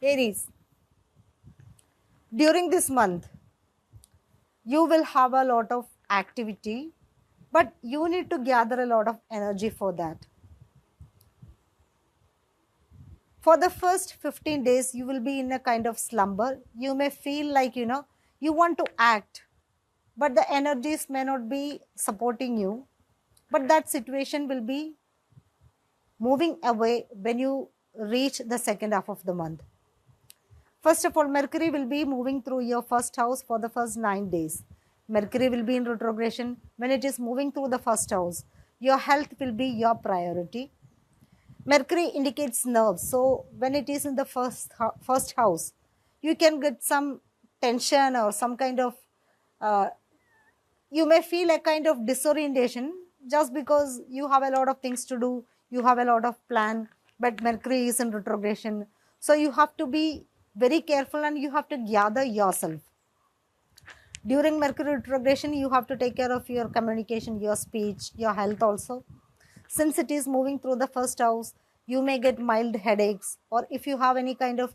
Aries, during this month, you will have a lot of activity, but you need to gather a lot of energy for that. For the first 15 days, you will be in a kind of slumber. You may feel like, you want to act, but the energies may not be supporting you. But that situation will be moving away when you reach the second half of the month. First of all, Mercury will be moving through your first house for the first 9 days. Mercury will be in retrogression. When it is moving through the first house, your health will be your priority. Mercury indicates nerves. So when it is in the first house, you can get some tension or some kind of, you may feel a kind of disorientation just because you have a lot of things to do, you have a lot of plan, but Mercury is in retrogression. So you have to be very careful and you have to gather yourself. During Mercury retrogression, you have to take care of your communication, your speech, your health also. Since it is moving through the first house, you may get mild headaches, or if you have any kind of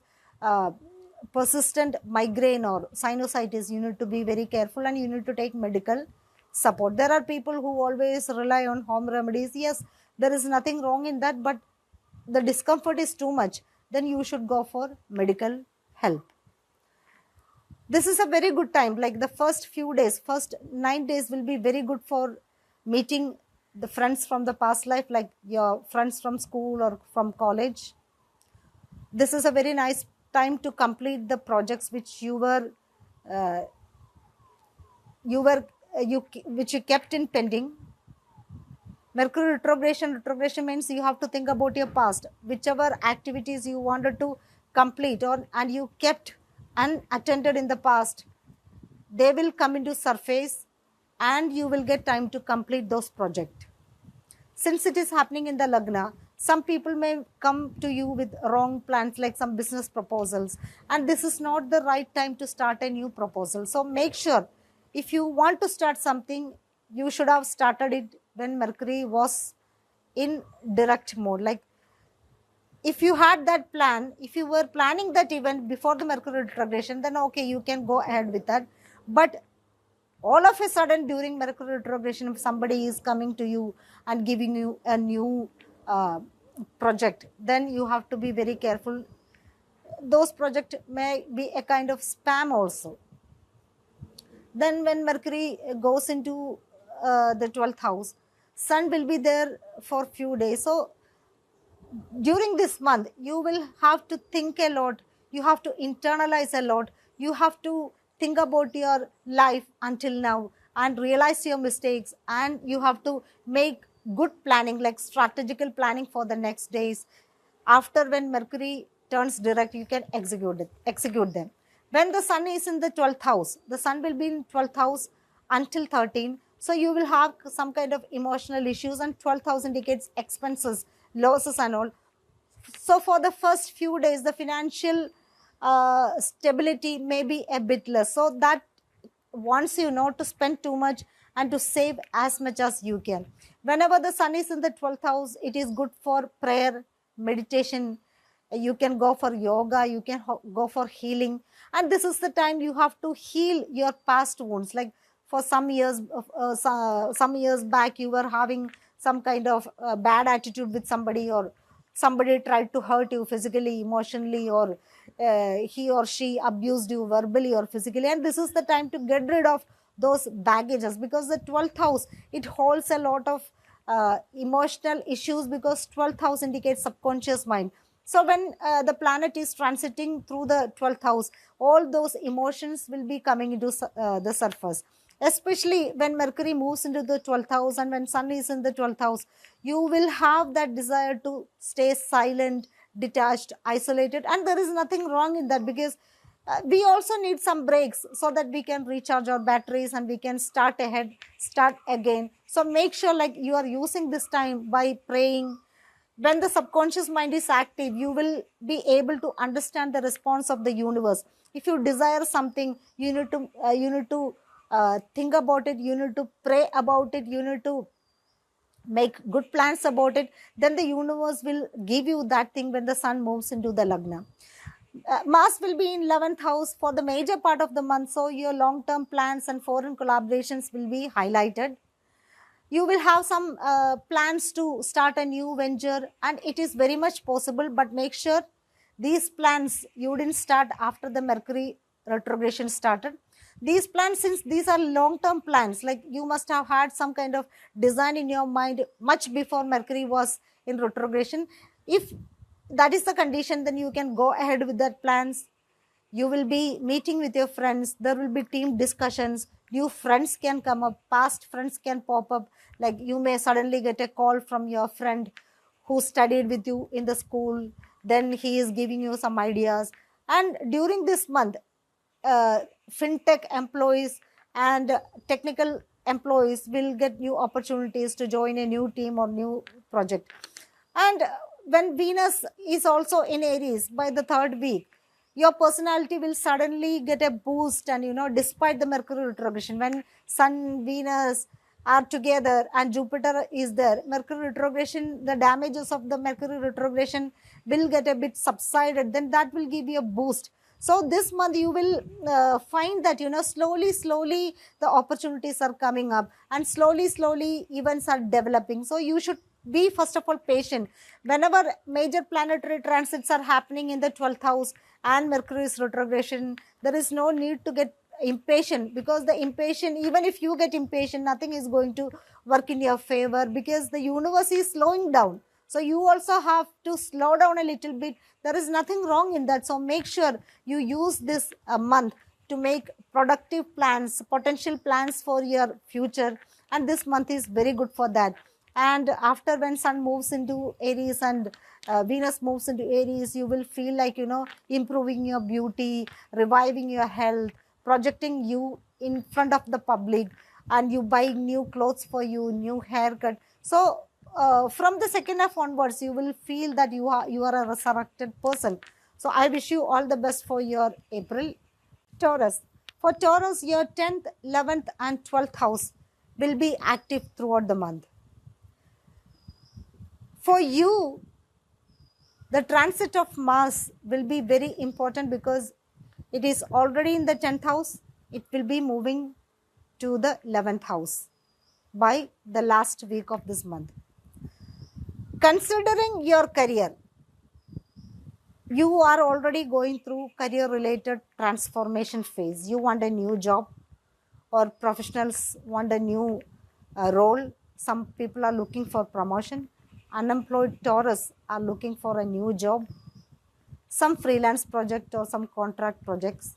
persistent migraine or sinusitis, you need to be very careful and you need to take medical support. There are people who always rely on home remedies. Yes, there is nothing wrong in that, but the discomfort is too much, then you should go for medical help. This is a very good time, like the first few days, first 9 days will be very good for meeting the friends from the past life, like your friends from school or from college. This is a very nice time to complete the projects which you kept in pending. Mercury retrogression means you have to think about your past, whichever activities you wanted to complete and you kept unattended in the past, they will come into surface and you will get time to complete those projects. Since it is happening in the Lagna, some people may come to you with wrong plans, like some business proposals, and this is not the right time to start a new proposal. So make sure, if you want to start something, you should have started it when Mercury was in direct mode. Like if you had that plan, if you were planning that event before the Mercury retrogression, then okay, you can go ahead with that. But all of a sudden during Mercury retrogression, if somebody is coming to you and giving you a new project, then you have to be very careful. Those projects may be a kind of spam also. Then when Mercury goes into the 12th house, Sun will be there for few days. So during this month, you will have to think a lot, you have to internalize a lot, you have to think about your life until now and realize your mistakes, and you have to make good planning, like strategical planning for the next days. After when Mercury turns direct, you can execute them. When the Sun is in the 12th house, the Sun will be in 12th house until 13. So you will have some kind of emotional issues, and 12th house indicates expenses, losses and all. So for the first few days, the financial stability may be a bit less. So that wants you not to spend too much and to save as much as you can. Whenever the Sun is in the 12th house, it is good for prayer, meditation. You can go for yoga, you can go for healing. And this is the time you have to heal your past wounds. Like for some years back, you were having some kind of bad attitude with somebody, or somebody tried to hurt you physically, emotionally, or he or she abused you verbally or physically. And this is the time to get rid of those baggages, because the 12th house, it holds a lot of emotional issues, because 12th house indicates subconscious mind. So when the planet is transiting through the 12th house, all those emotions will be coming into the surface. Especially when Mercury moves into the 12th house and when Sun is in the 12th house, you will have that desire to stay silent, detached, isolated. And there is nothing wrong in that, because we also need some breaks so that we can recharge our batteries and we can start again. So make sure like you are using this time by praying. When the subconscious mind is active, you will be able to understand the response of the universe. If you desire something, you need to think about it, you need to pray about it, you need to make good plans about it. Then the universe will give you that thing when the Sun moves into the Lagna. Mars will be in 11th house for the major part of the month. So your long-term plans and foreign collaborations will be highlighted. You will have some plans to start a new venture, and it is very much possible, but make sure these plans you didn't start after the Mercury retrogression started. These plans, since these are long term plans, like you must have had some kind of design in your mind much before Mercury was in retrogression. If that is the condition, then you can go ahead with that plans. You will be meeting with your friends, there will be team discussions, new friends can come up, past friends can pop up, like you may suddenly get a call from your friend who studied with you in the school, then he is giving you some ideas. And during this month, uh, fintech employees and technical employees will get new opportunities to join a new team or new project. And when Venus is also in Aries by the third week, your personality will suddenly get a boost. And despite the Mercury retrogression, when Sun, Venus are together and Jupiter is there, Mercury retrogression, the damages of the Mercury retrogression will get a bit subsided, then that will give you a boost. So this month you will find that slowly the opportunities are coming up, and slowly events are developing. So you should be first of all patient. Whenever major planetary transits are happening in the 12th house and Mercury is retrogression, there is no need to get impatient, because the impatient, even if you get impatient, nothing is going to work in your favor, because the universe is slowing down. So you also have to slow down a little bit. There is nothing wrong in that. So make sure you use this month to make productive plans, potential plans for your future. And this month is very good for that. And after, when Sun moves into Aries and Venus moves into Aries, you will feel like, improving your beauty, reviving your health, projecting you in front of the public, and you buying new clothes for you, new haircut. So from the second half onwards, you will feel that you are a resurrected person. So I wish you all the best for your April. Taurus. For Taurus, your 10th, 11th and 12th house will be active throughout the month. For you, the transit of Mars will be very important, because it is already in the 10th house. It will be moving to the 11th house by the last week of this month. Considering your career, you are already going through career related transformation phase. You want a new job, or professionals want a new role. Some people are looking for promotion. Unemployed Taurus are looking for a new job, some freelance project or some contract projects.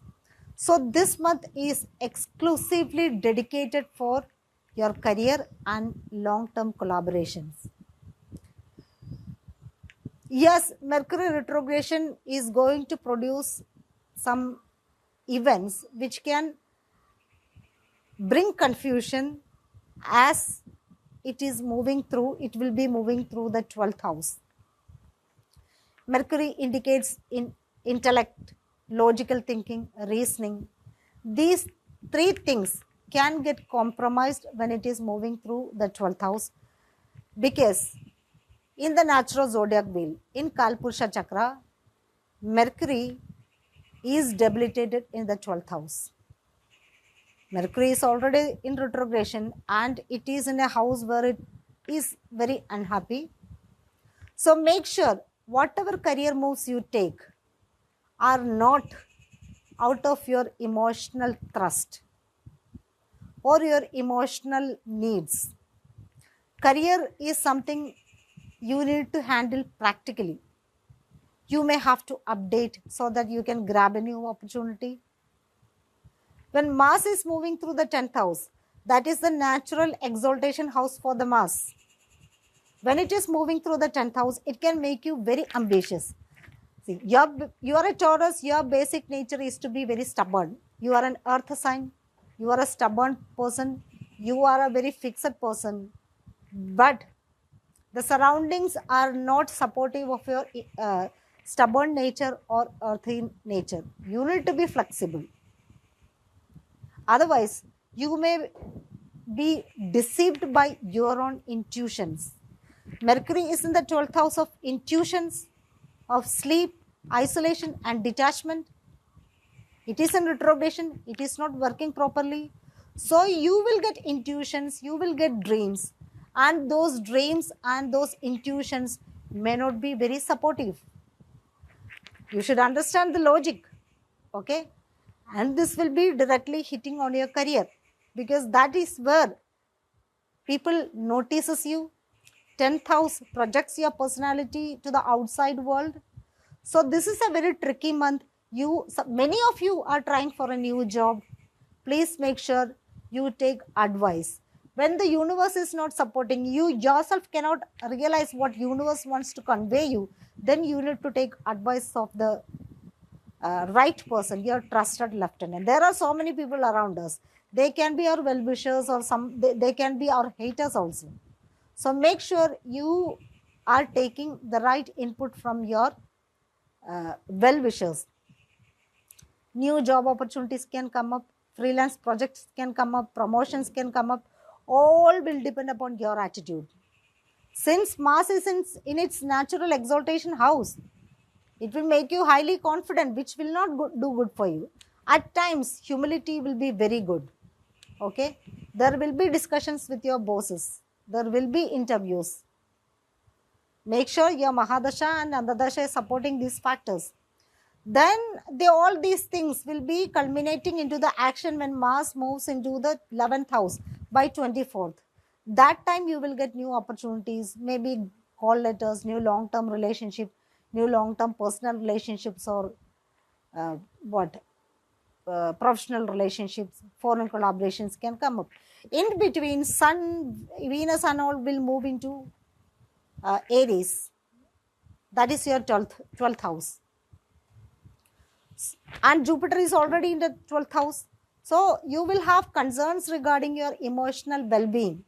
So this month is exclusively dedicated for your career and long-term collaborations. Yes, Mercury retrogression is going to produce some events which can bring confusion, as it is moving through, it will be moving through the 12th house. Mercury indicates in intellect, logical thinking, reasoning. These three things can get compromised when it is moving through the 12th house, because in the natural zodiac wheel, in Kalpurusha chakra, Mercury is debilitated in the 12th house. Mercury is already in retrogression, and it is in a house where it is very unhappy. So make sure whatever career moves you take are not out of your emotional thrust or your emotional needs. Career is something you need to handle practically. You may have to update so that you can grab a new opportunity. When Mars is moving through the 10th house, that is the natural exaltation house for the Mars. When it is moving through the 10th house, it can make you very ambitious. See, you are a Taurus, your basic nature is to be very stubborn. You are an earth sign, you are a stubborn person, you are a very fixed person. But the surroundings are not supportive of your stubborn nature or earthy nature. You need to be flexible. Otherwise, you may be deceived by your own intuitions. Mercury is in the 12th house of intuitions, of sleep, isolation and detachment. It is in retrogression, it is not working properly. So you will get intuitions, you will get dreams, and those dreams and those intuitions may not be very supportive. You should understand the logic, okay? And this will be directly hitting on your career, because that is where people notices you. 10th house projects your personality to the outside world. So this is a very tricky month. Many of you are trying for a new job. Please make sure you take advice. When the universe is not supporting you, yourself cannot realize what universe wants to convey you, then you need to take advice of the right person, your trusted lieutenant. There are so many people around us. They can be our well-wishers, or they can be our haters also. So make sure you are taking the right input from your well-wishers. New job opportunities can come up, freelance projects can come up, promotions can come up. All will depend upon your attitude. Since Mars is in its natural exaltation house, it will make you highly confident, which will not do good for you. At times, humility will be very good. Okay? There will be discussions with your bosses. There will be interviews. Make sure your Mahadasha and Andadasha is supporting these factors. Then all these things will be culminating into the action when Mars moves into the 11th house by 24th. That time you will get new opportunities, maybe call letters, new long-term relationship, new long-term personal relationships, or professional relationships, foreign collaborations can come up. In between, Sun, Venus and all will move into Aries. That is your 12th house. And Jupiter is already in the 12th house. So you will have concerns regarding your emotional well-being.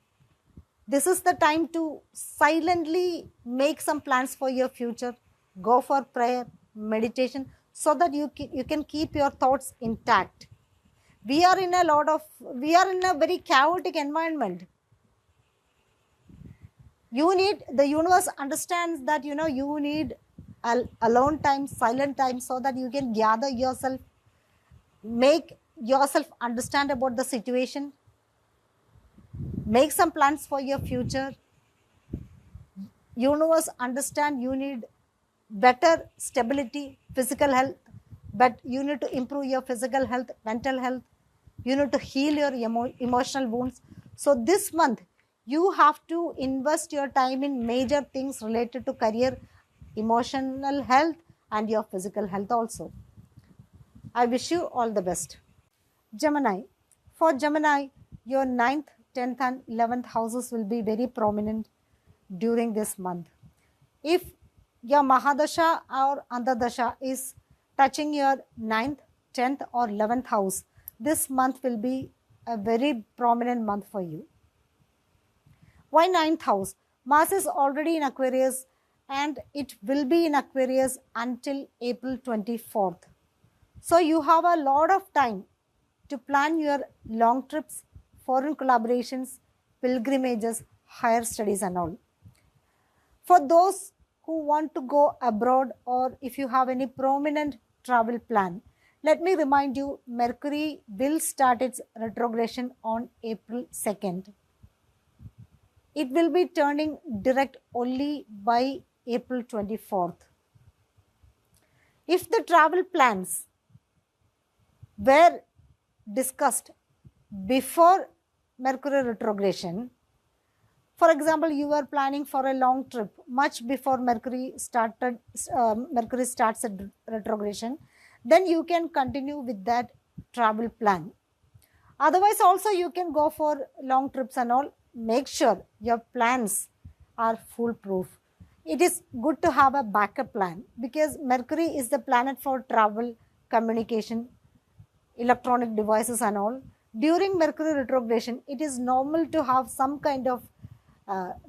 This is the time to silently make some plans for your future. Go for prayer, meditation, so that you can keep your thoughts intact. We are in a very chaotic environment. The universe understands that, you need alone time, silent time, so that you can gather yourself, make yourself understand about the situation, make some plans for your future. Universe understand you need better stability, physical health, but you need to improve your physical health, mental health. You need to heal your emotional wounds. So this month, you have to invest your time in major things related to career, emotional health, and your physical health also. I wish you all the best. Gemini. For Gemini, your 9th, 10th and 11th houses will be very prominent during this month. If your Mahadasha or Andadasha is touching your 9th, 10th or 11th house, this month will be a very prominent month for you. Why 9th house? Mars is already in Aquarius, and it will be in Aquarius until April 24th. So you have a lot of time to plan your long trips, foreign collaborations, pilgrimages, higher studies and all. For those who want to go abroad, or if you have any prominent travel plan, let me remind you, Mercury will start its retrogression on April 2nd. It will be turning direct only by April 24th. If the travel plans were discussed before Mercury retrogression, for example, you were planning for a long trip much before Mercury starts at retrogression, then you can continue with that travel plan. Otherwise also you can go for long trips and all. Make sure your plans are foolproof. It is good to have a backup plan, because Mercury is the planet for travel, communication, electronic devices and all. During Mercury retrogression, it is normal to have some kind of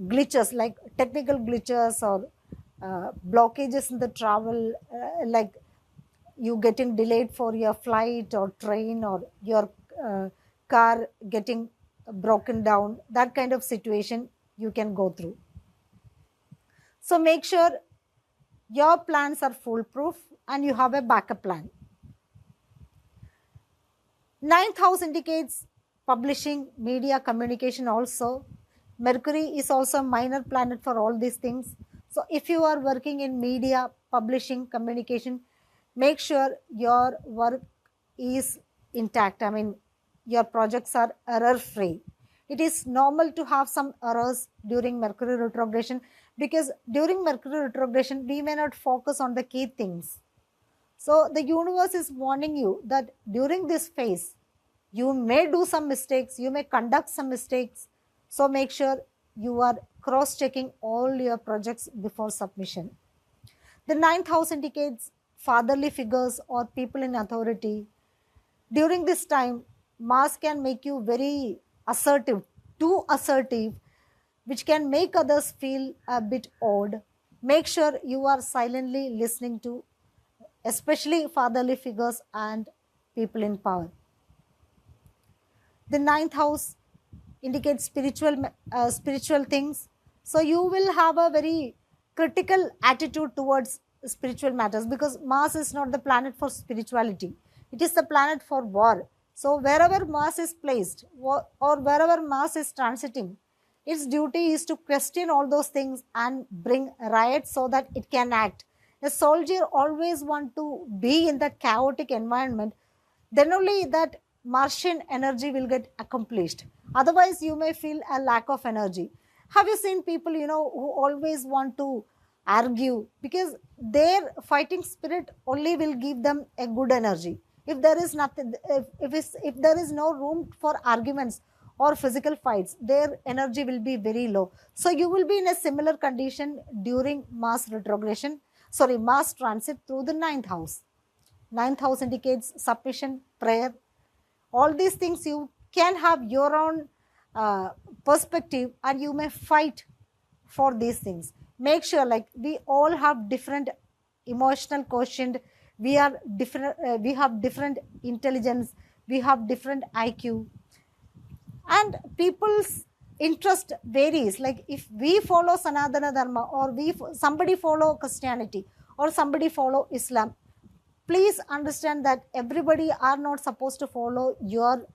glitches, like technical glitches or blockages in the travel, like you getting delayed for your flight or train, or your car getting broken down. That kind of situation you can go through. So make sure your plans are foolproof and you have a backup plan. Ninth house indicates publishing, media, communication also. Mercury is also a minor planet for all these things. So if you are working in media, publishing, communication, make sure your work is intact. I mean, your projects are error free. It is normal to have some errors during Mercury retrogression, because during Mercury retrogression, we may not focus on the key things. So the universe is warning you that during this phase, you may do some mistakes, you may conduct some mistakes. So make sure you are cross-checking all your projects before submission. The ninth house indicates fatherly figures or people in authority. During this time, Mars can make you very assertive, too assertive, which can make others feel a bit odd. Make sure you are silently listening to especially fatherly figures and people in power. The ninth house indicates spiritual things. So you will have a very critical attitude towards spiritual matters, because Mars is not the planet for spirituality. It is the planet for war. So wherever Mars is placed or wherever Mars is transiting, its duty is to question all those things and bring riot so that it can act. A soldier always wants to be in that chaotic environment. Then only that Martian energy will get accomplished. Otherwise, you may feel a lack of energy. Have you seen people, who always want to argue, because their fighting spirit only will give them a good energy. If there is nothing, if there is no room for arguments or physical fights, their energy will be very low. So you will be in a similar condition during Mars transit through the ninth house. Ninth house indicates submission, prayer. All these things you can have your own perspective, and you may fight for these things. Make sure, like, we all have different emotional quotient. We are different. We have different intelligence. We have different IQ, and people's interest varies. Like, if we follow Sanatana Dharma, or somebody follow Christianity, or somebody follow Islam, please understand that everybody are not supposed to follow your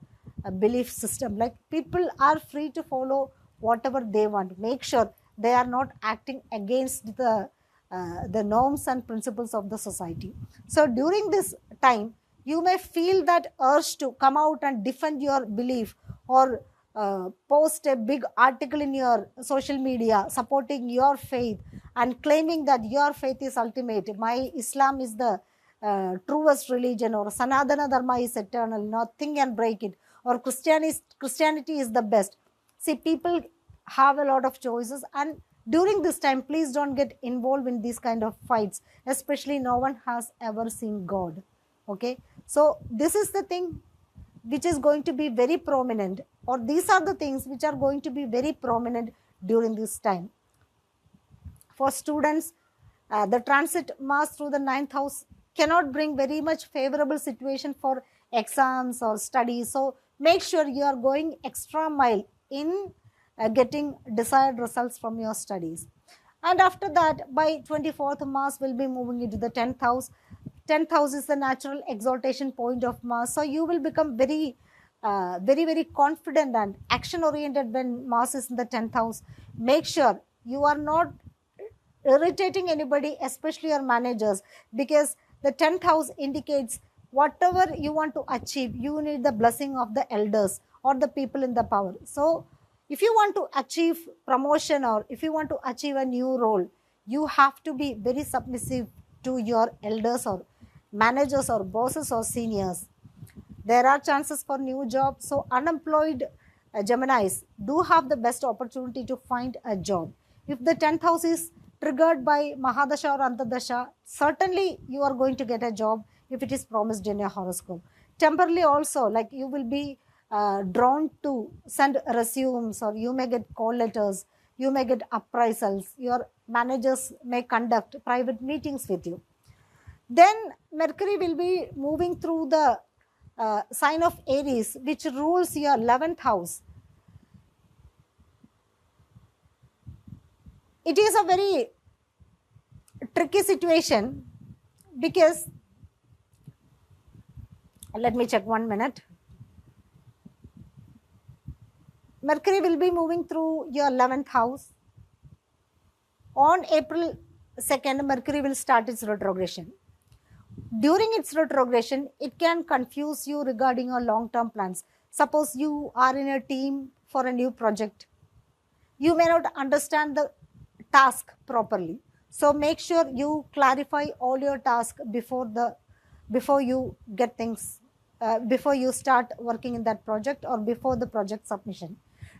belief system. Like, people are free to follow whatever they want. Make sure they are not acting against the norms and principles of the society. So during this time, you may feel that urge to come out and defend your belief, or post a big article in your social media supporting your faith and claiming that your faith is ultimate. My Islam is the truest religion, or Sanatana Dharma is eternal, nothing can break it, or Christianity is the best. See, people have a lot of choices, and during this time, please don't get involved in these kind of fights, especially no one has ever seen God. Okay, so this is the thing which is going to be very prominent, or these are the things which are going to be very prominent during this time. For students, the transit Mars through the ninth house cannot bring very much favorable situation for exams or studies. So make sure you are going extra mile in getting desired results from your studies. And after that, by 24th, Mars will be moving into the 10th house. 10th house is the natural exaltation point of Mars. So you will become very, very confident and action oriented when Mars is in the 10th house. Make sure you are not irritating anybody, especially your managers, because the 10th house indicates whatever you want to achieve, you need the blessing of the elders or the people in the power. So if you want to achieve promotion, or if you want to achieve a new role, you have to be very submissive to your elders or managers or bosses or seniors. There are chances for new jobs. So unemployed Geminis do have the best opportunity to find a job. If the 10th house is triggered by Mahadasha or Antardasha, certainly you are going to get a job if it is promised in your horoscope. Temporarily also, like, you will be drawn to send resumes, or you may get call letters, you may get appraisals, your managers may conduct private meetings with you. Then Mercury will be moving through the sign of Aries, which rules your 11th house. It is a very tricky situation, because let me check 1 minute. Mercury will be moving through your 11th house. On April 2nd, Mercury will start its retrogression. During its retrogression, it can confuse you regarding your long-term plans. Suppose you are in a team for a new project. You may not understand the task properly. So make sure you clarify all your tasks before you get things, before you start working in that project or before the project submission.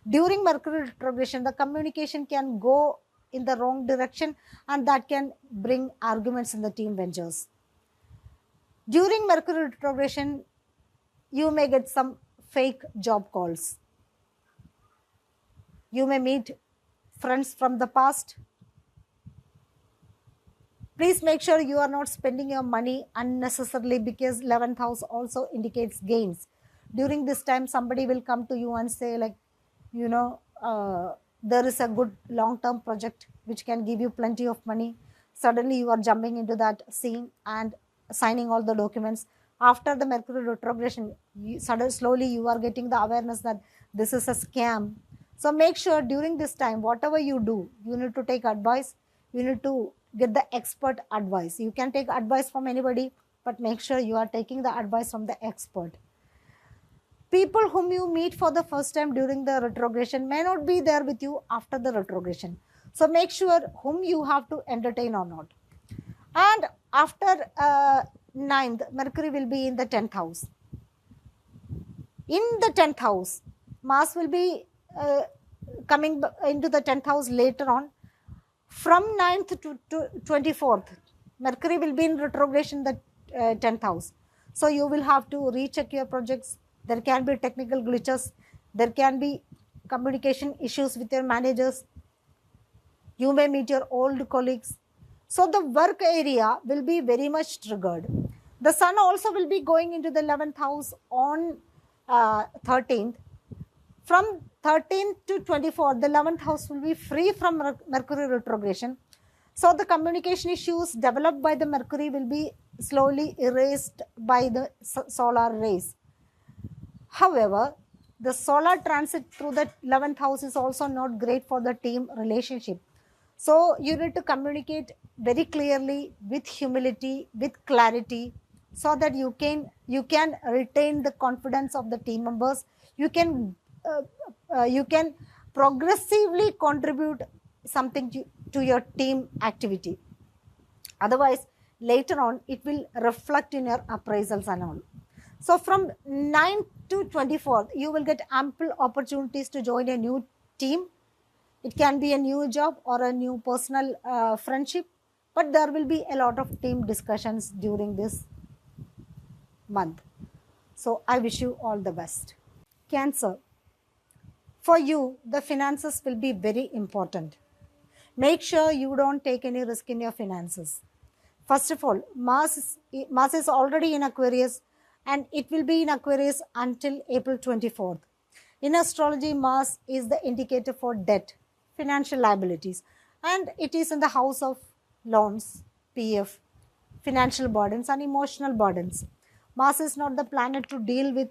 During Mercury retrogression, the communication can go in the wrong direction, and that can bring arguments in the team ventures. During Mercury retrogression, you may get some fake job calls. You may meet friends from the past. Please make sure you are not spending your money unnecessarily, because 11th house also indicates gains. During this time, somebody will come to you and say, like, there is a good long-term project which can give you plenty of money. Suddenly you are jumping into that scene and signing all the documents. After the Mercury retrogression, slowly you are getting the awareness that this is a scam. So make sure during this time, whatever you do, you need to take advice. You need to get the expert advice. You can take advice from anybody, but make sure you are taking the advice from the expert. People whom you meet for the first time during the retrogression may not be there with you after the retrogression. So make sure whom you have to entertain or not. And after 9th, Mercury will be in the 10th house. In the 10th house, Mars will be coming into the 10th house later on. From 9th to 24th, Mercury will be in retrogression in the 10th house. So you will have to recheck your projects. There can be technical glitches. There can be communication issues with your managers. You may meet your old colleagues. So the work area will be very much triggered. The sun also will be going into the 11th house on 13th. From 13th to 24th, the 11th house will be free from Mercury retrogression. So the communication issues developed by the Mercury will be slowly erased by the solar rays. However, the solar transit through the 11th house is also not great for the team relationship. So you need to communicate very clearly, with humility, with clarity, so that you can retain the confidence of the team members. You can progressively contribute something to your team activity. Otherwise, later on, it will reflect in your appraisals and all. So from 9th to 24th, you will get ample opportunities to join a new team. It can be a new job or a new personal friendship, but there will be a lot of team discussions during this month. So I wish you all the best. Cancer. For you, the finances will be very important. Make sure you don't take any risk in your finances. First of all, Mars is already in Aquarius, and it will be in Aquarius until April 24th. In astrology, Mars is the indicator for debt, financial liabilities, and it is in the house of loans, PF, financial burdens and emotional burdens. Mars is not the planet to deal with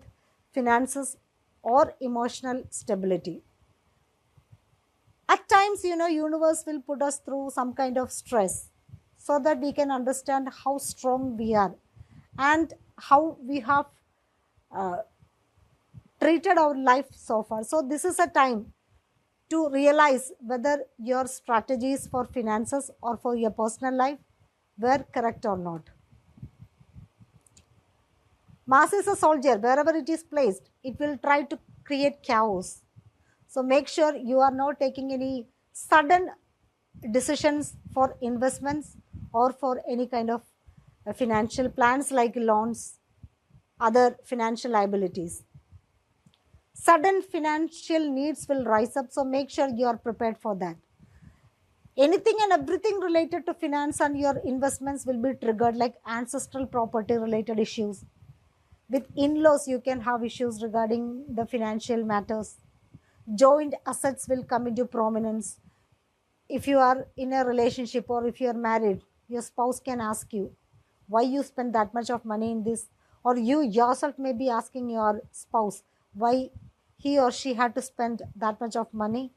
finances or emotional stability. At times, universe will put us through some kind of stress so that we can understand how strong we are and how we have treated our life so far. So this is a time to realize whether your strategies for finances or for your personal life were correct or not. Mars is a soldier. Wherever it is placed, it will try to create chaos. So make sure you are not taking any sudden decisions for investments or for any kind of financial plans like loans, other financial liabilities. Sudden financial needs will rise up, so make sure you are prepared for that. Anything and everything related to finance and your investments will be triggered, like ancestral property related issues. With in-laws, you can have issues regarding the financial matters. Joint assets will come into prominence. If you are in a relationship or if you are married, your spouse can ask you, why you spend that much of money in this, or you yourself may be asking your spouse why he or she had to spend that much of money.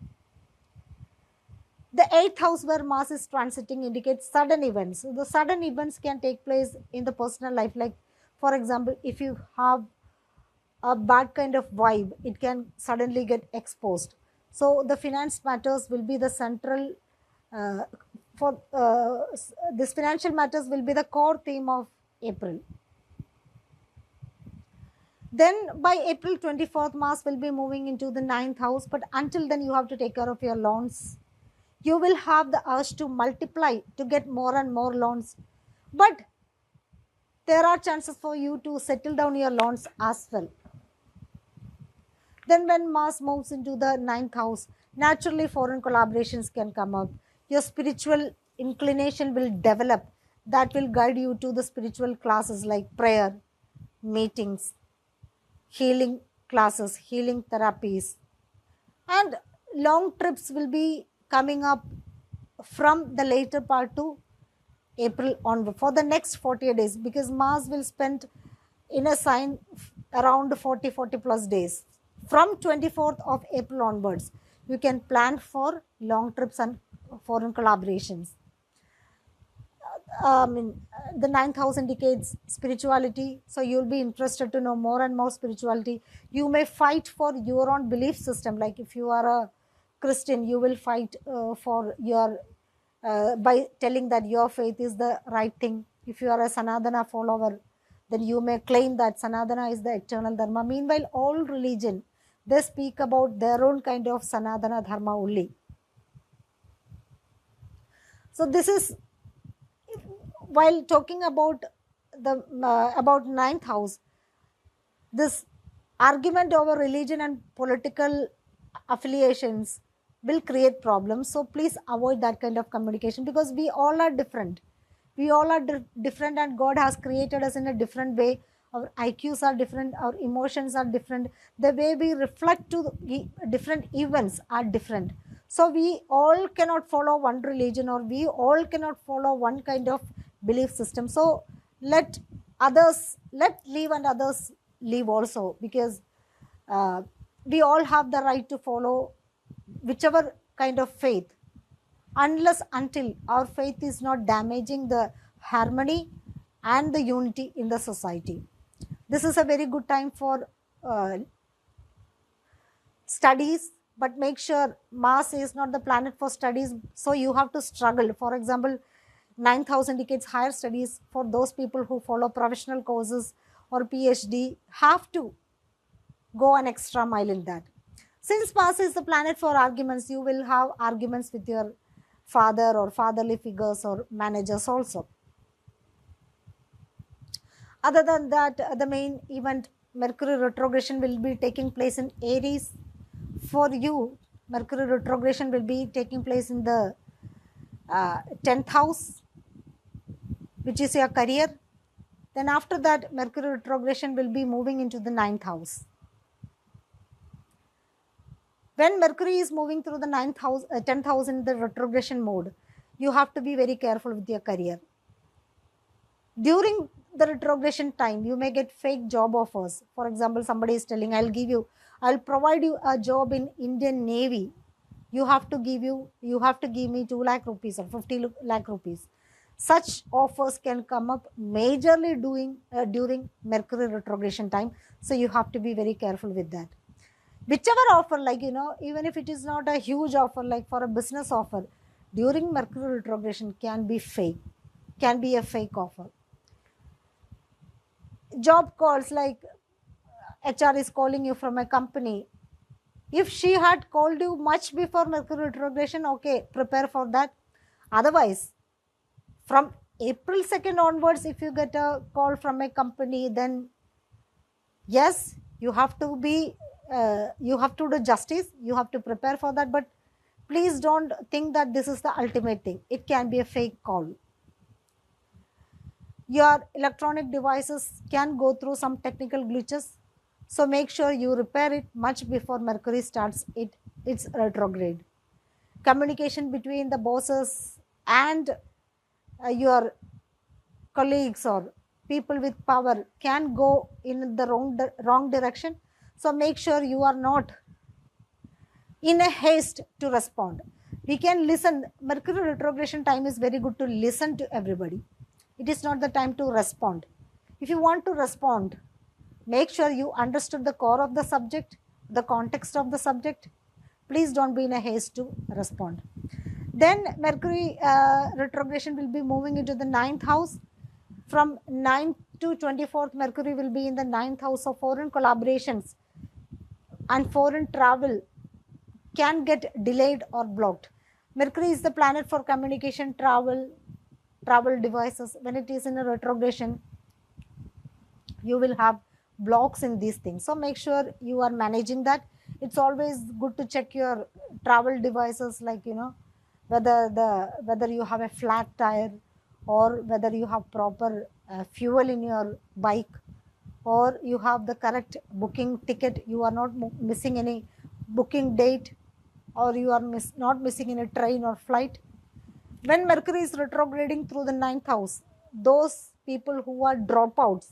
The eighth house where Mars is transiting indicates sudden events. So the sudden events can take place in the personal life. Like, for example, if you have a bad kind of vibe, it can suddenly get exposed. So the finance matters will be the central, uh, for this financial matters will be the core theme of April. Then by April 24th, Mars will be moving into the ninth house. But until then, you have to take care of your loans. You will have the urge to multiply, to get more and more loans. But there are chances for you to settle down your loans as well. Then when Mars moves into the ninth house, naturally foreign collaborations can come up. Your spiritual inclination will develop, that will guide you to the spiritual classes like prayer, meetings, healing classes, healing therapies. And long trips will be coming up from the later part to April onward for the next 40 days, because Mars will spend in a sign around 40 plus days. From 24th of April onwards, you can plan for long trips and foreign collaborations. The ninth house indicates spirituality, so you'll be interested to know more and more spirituality. You may fight for your own belief system, like if you are a Christian, you will fight for your by telling that your faith is the right thing. If you are a Sanatana follower, then you may claim that Sanatana is the eternal dharma. Meanwhile, all religion, they speak about their own kind of Sanatana dharma only. So this is, while talking about the about ninth house, this argument over religion and political affiliations will create problems. So please avoid that kind of communication, because we all are different. We all are different, and God has created us in a different way. Our IQs are different, our emotions are different, the way we reflect to different events are different. So we all cannot follow one religion, or we all cannot follow one kind of belief system. So let live and others live also, because we all have the right to follow whichever kind of faith, unless until our faith is not damaging the harmony and the unity in the society. This is a very good time for studies, but make sure Mars is not the planet for studies, so you have to struggle. For example, 9,000 indicates higher studies. For those people who follow professional courses or PhD, have to go an extra mile in that. Since Mars is the planet for arguments, you will have arguments with your father or fatherly figures or managers also. Other than that, the main event, Mercury retrogression, will be taking place in Aries. For you, Mercury retrogression will be taking place in the 10th house, which is your career. Then after that, Mercury retrogression will be moving into the 9th house. When Mercury is moving through the 9th house, 10th house in the retrogression mode, you have to be very careful with your career. During the retrogression time, you may get fake job offers. For example, somebody is telling, I'll provide you a job in Indian Navy. You have to give me 2 lakh rupees or 50 lakh rupees. Such offers can come up majorly during Mercury retrogression time. So you have to be very careful with that. Whichever offer, like, even if it is not a huge offer, like for a business offer, during Mercury retrogression can be fake, can be a fake offer. Job calls, like HR is calling you from a company. If she had called you much before Mercury retrogression, okay, prepare for that. Otherwise, from April 2nd onwards, if you get a call from a company, then yes, you have to do justice, you have to prepare for that, but please don't think that this is the ultimate thing. It can be a fake call. Your electronic devices can go through some technical glitches, so make sure you repair it much before Mercury starts its retrograde. Communication between the bosses and your colleagues or people with power can go in the wrong direction. So make sure you are not in a haste to respond. We can listen. Mercury retrogression time is very good to listen to everybody. It is not the time to respond. If you want to respond, make sure you understood the core of the subject, the context of the subject. Please don't be in a haste to respond. Then Mercury retrogression will be moving into the 9th house. From 9th to 24th, Mercury will be in the 9th house of foreign collaborations, and foreign travel can get delayed or blocked. Mercury is the planet for communication, travel devices. When it is in a retrogression, you will have blocks in these things. So make sure you are managing that. It's always good to check your travel devices, like whether you have a flat tire, or whether you have proper fuel in your bike, or you have the correct booking ticket, you are not missing any booking date, or you are not missing in a train or flight. When Mercury is retrograding through the 9th house, those people who are dropouts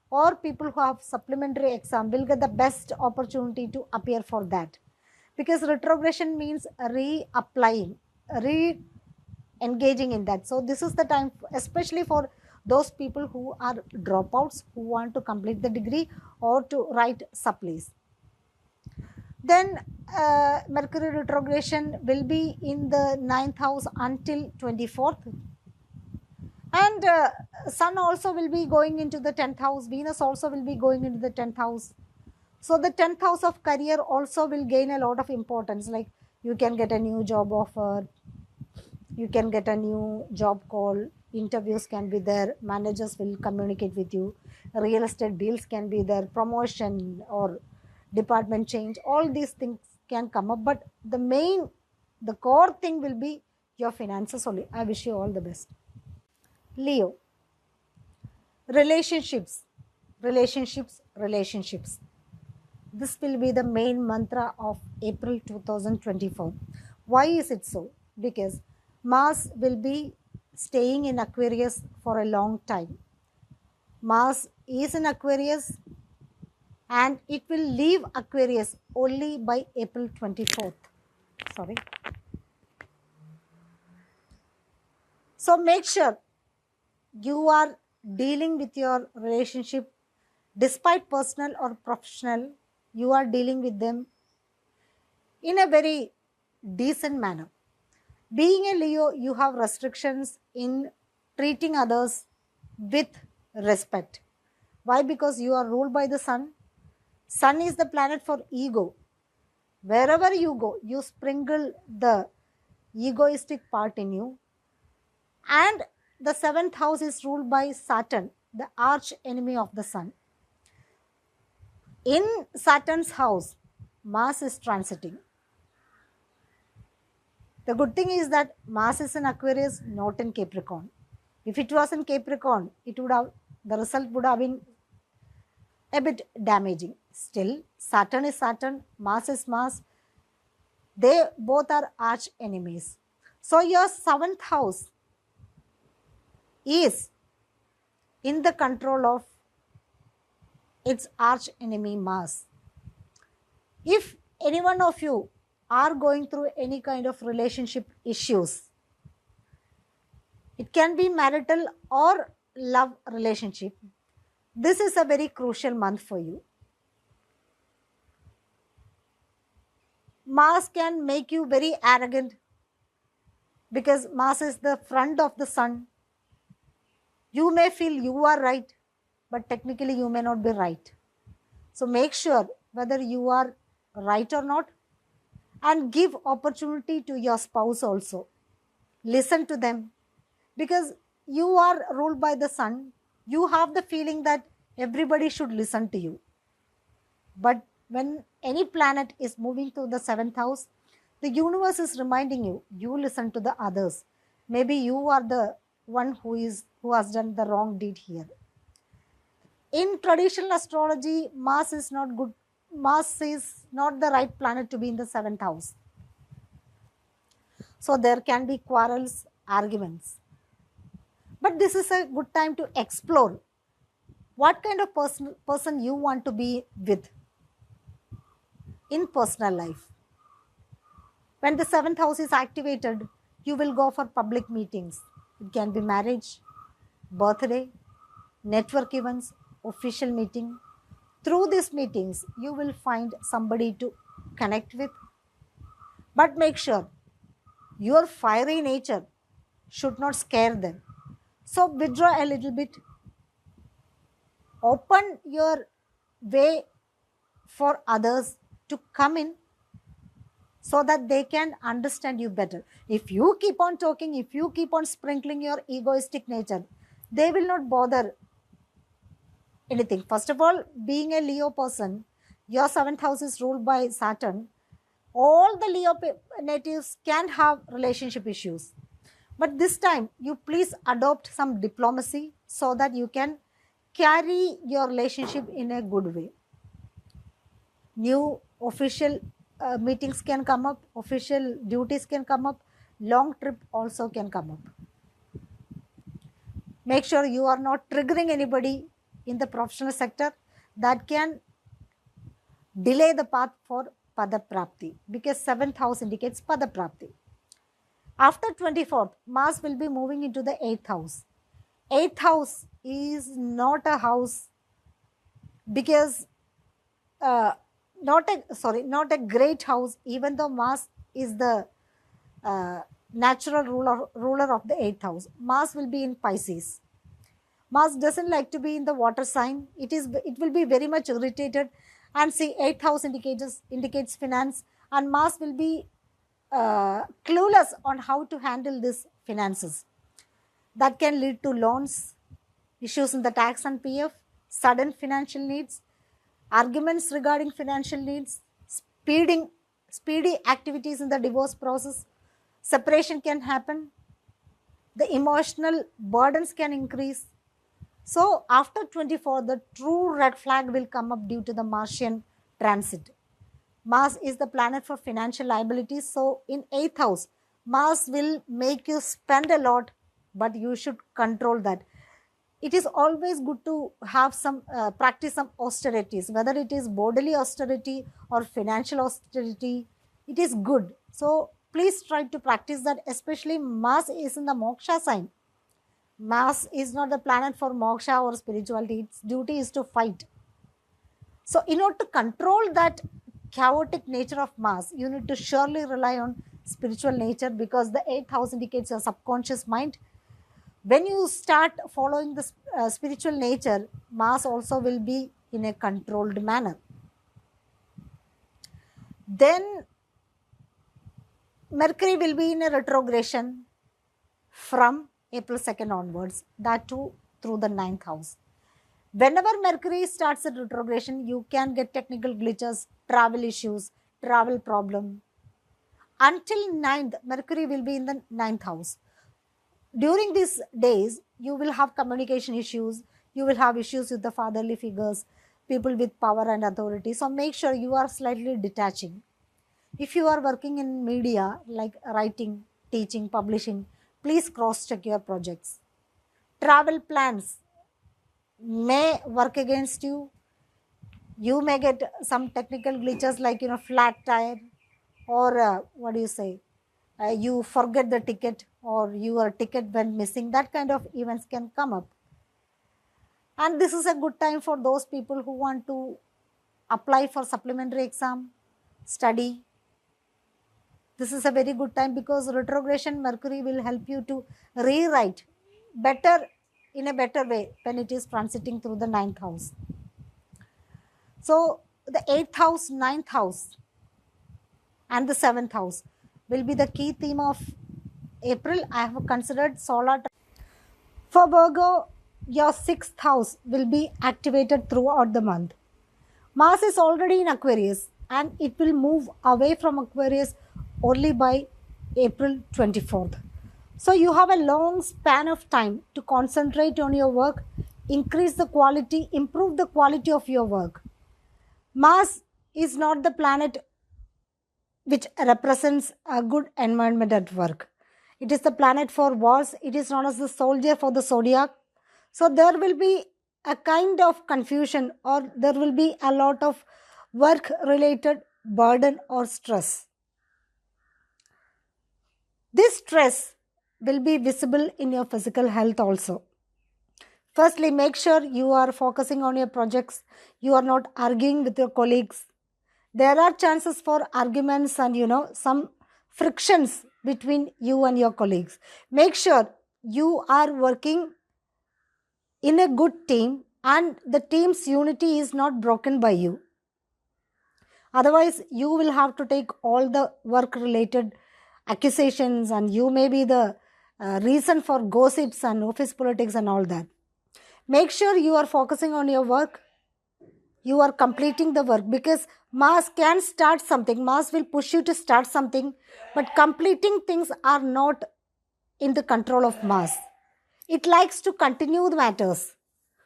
or people who have supplementary exam will get the best opportunity to appear for that, because retrogression means reapplying, re-engaging in that. So this is the time, especially for those people who are dropouts, who want to complete the degree or to write supplies. Then Mercury retrogression will be in the 9th house until 24th. And Sun also will be going into the 10th house. Venus also will be going into the 10th house. So the 10th house of career also will gain a lot of importance. Like you can get a new job offer, you can get a new job call, interviews can be there, managers will communicate with you, real estate deals can be there, promotion or department change, all these things can come up. But the core thing will be your finances only. I wish you all the best. Leo, relationships. This will be the main mantra of April 2024. Why is it so? Because Mars will be staying in Aquarius for a long time. Mars is in Aquarius and it will leave Aquarius only by April 24th. Sorry. So make sure you are dealing with your relationship, despite personal or professional, you are dealing with them in a very decent manner. Being a Leo, you have restrictions in treating others with respect. Why? Because you are ruled by the Sun. Sun is the planet for ego. Wherever you go, you sprinkle the egoistic part in you. And the 7th house is ruled by Saturn, the arch enemy of the Sun. In Saturn's house, Mars is transiting. The good thing is that Mars is in Aquarius, not in Capricorn. If it was in Capricorn, the result would have been a bit damaging. Still, Saturn is Saturn, Mars is Mars. They both are arch enemies. So your 7th house is in the control of its arch enemy Mars. If any one of you are going through any kind of relationship issues, it can be marital or love relationship, this is a very crucial month for you. Mars can make you very arrogant, because Mars is the front of the Sun. You may feel you are right, but technically you may not be right. So make sure whether you are right or not, and give opportunity to your spouse also. Listen to them, because you are ruled by the Sun. You have the feeling that everybody should listen to you. But when any planet is moving to the 7th house, the universe is reminding you, you listen to the others. Maybe you are the one who has done the wrong deed here. In traditional astrology, Mars is not good. Mars is not the right planet to be in the 7th house. So there can be quarrels, arguments. But this is a good time to explore what kind of person you want to be with in personal life. When the 7th house is activated, you will go for public meetings. It can be marriage, birthday, network events, official meeting. Through these meetings, you will find somebody to connect with. But make sure your fiery nature should not scare them. So withdraw a little bit. Open your way for others to come in so that they can understand you better. If you keep on talking, if you keep on sprinkling your egoistic nature, they will not bother anything. First of all, being a Leo person, your 7th house is ruled by Saturn. All the Leo natives can have relationship issues. But this time, you please adopt some diplomacy so that you can carry your relationship in a good way. New official meetings can come up, official duties can come up, long trip also can come up. Make sure you are not triggering anybody in the professional sector that can delay the path for Pada Prapti, because 7th house indicates Pada Prapti. After 24th, Mars will be moving into the 8th house. 8th house is not a house because not a great house, even though Mars is the natural ruler of the 8th house. Mars will be in Pisces. Mars doesn't like to be in the water sign. It will be very much irritated. And see, 8th house indicates finance, and Mars will be clueless on how to handle this finances. That can lead to loans, issues in the tax and PF, sudden financial needs, arguments regarding financial needs, speedy activities in the divorce process, separation can happen, the emotional burdens can increase. So after 24, the true red flag will come up due to the Martian transit. Mars is the planet for financial liabilities. So in 8th house, Mars will make you spend a lot, but you should control that. It is always good to have some practice some austerities, whether it is bodily austerity or financial austerity. It is good. So please try to practice that, especially Mars is in the moksha sign. Mars is not the planet for moksha or spirituality. Its duty is to fight. So in order to control that chaotic nature of Mars, you need to surely rely on spiritual nature, because the 8th house indicates your subconscious mind. When you start following the spiritual nature, Mars also will be in a controlled manner. Then Mercury will be in a retrogression from April 2nd onwards, that too through the 9th house. Whenever Mercury starts a retrogression, you can get technical glitches, travel issues, travel problem. Until 9th, Mercury will be in the 9th house. During these days, you will have communication issues, you will have issues with the fatherly figures, people with power and authority. So make sure you are slightly detaching. If you are working in media like writing, teaching, publishing, please cross-check your projects. Travel plans may work against you. You may get some technical glitches like, flat tire, or you forget the ticket, or your ticket went missing. That kind of events can come up. And this is a good time for those people who want to apply for supplementary exam, study. This is a very good time, because retrogression Mercury will help you to rewrite in a better way when it is transiting through the 9th house. So the 8th house, 9th house and the 7th house will be the key theme of April. I have considered solar. For Virgo, your 6th house will be activated throughout the month. Mars is already in Aquarius, and it will move away from Aquarius only by April 24th. So you have a long span of time to concentrate on your work, increase the quality, improve the quality of your work. Mars is not the planet which represents a good environment at work. It is the planet for wars. It is known as the soldier for the zodiac. So there will be a kind of confusion, or there will be a lot of work related burden or stress. This stress will be visible in your physical health also. Firstly, make sure you are focusing on your projects. You are not arguing with your colleagues. There are chances for arguments and some frictions between you and your colleagues. Make sure you are working in a good team and the team's unity is not broken by you. Otherwise, you will have to take all the work related accusations and you may be the reason for gossips and office politics and all that. Make sure you are focusing on your work. You are completing the work, because Mars can start something. Mars will push you to start something, but completing things are not in the control of Mars. It likes to continue the matters.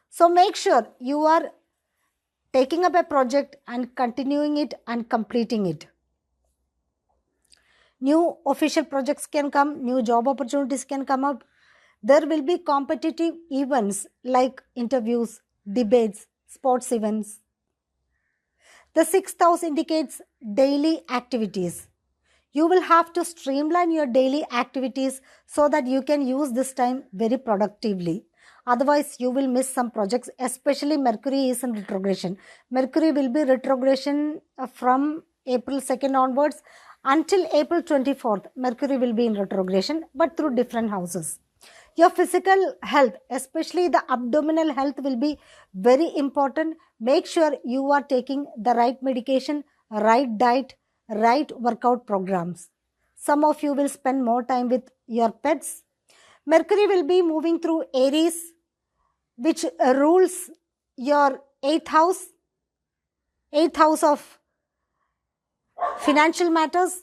So make sure you are taking up a project and continuing it and completing it. New official projects can come, new job opportunities can come up. There will be competitive events like interviews, debates, sports events. The 6th house indicates daily activities. You will have to streamline your daily activities so that you can use this time very productively. Otherwise, you will miss some projects, especially Mercury is in retrogression. Mercury will be retrogression from April 2nd onwards until April 24th. Mercury will be in retrogression, but through different houses. Your physical health, especially the abdominal health, will be very important. Make sure you are taking the right medication, right diet, right workout programs. Some of you will spend more time with your pets. Mercury will be moving through Aries, which rules your 8th house, 8th house of financial matters.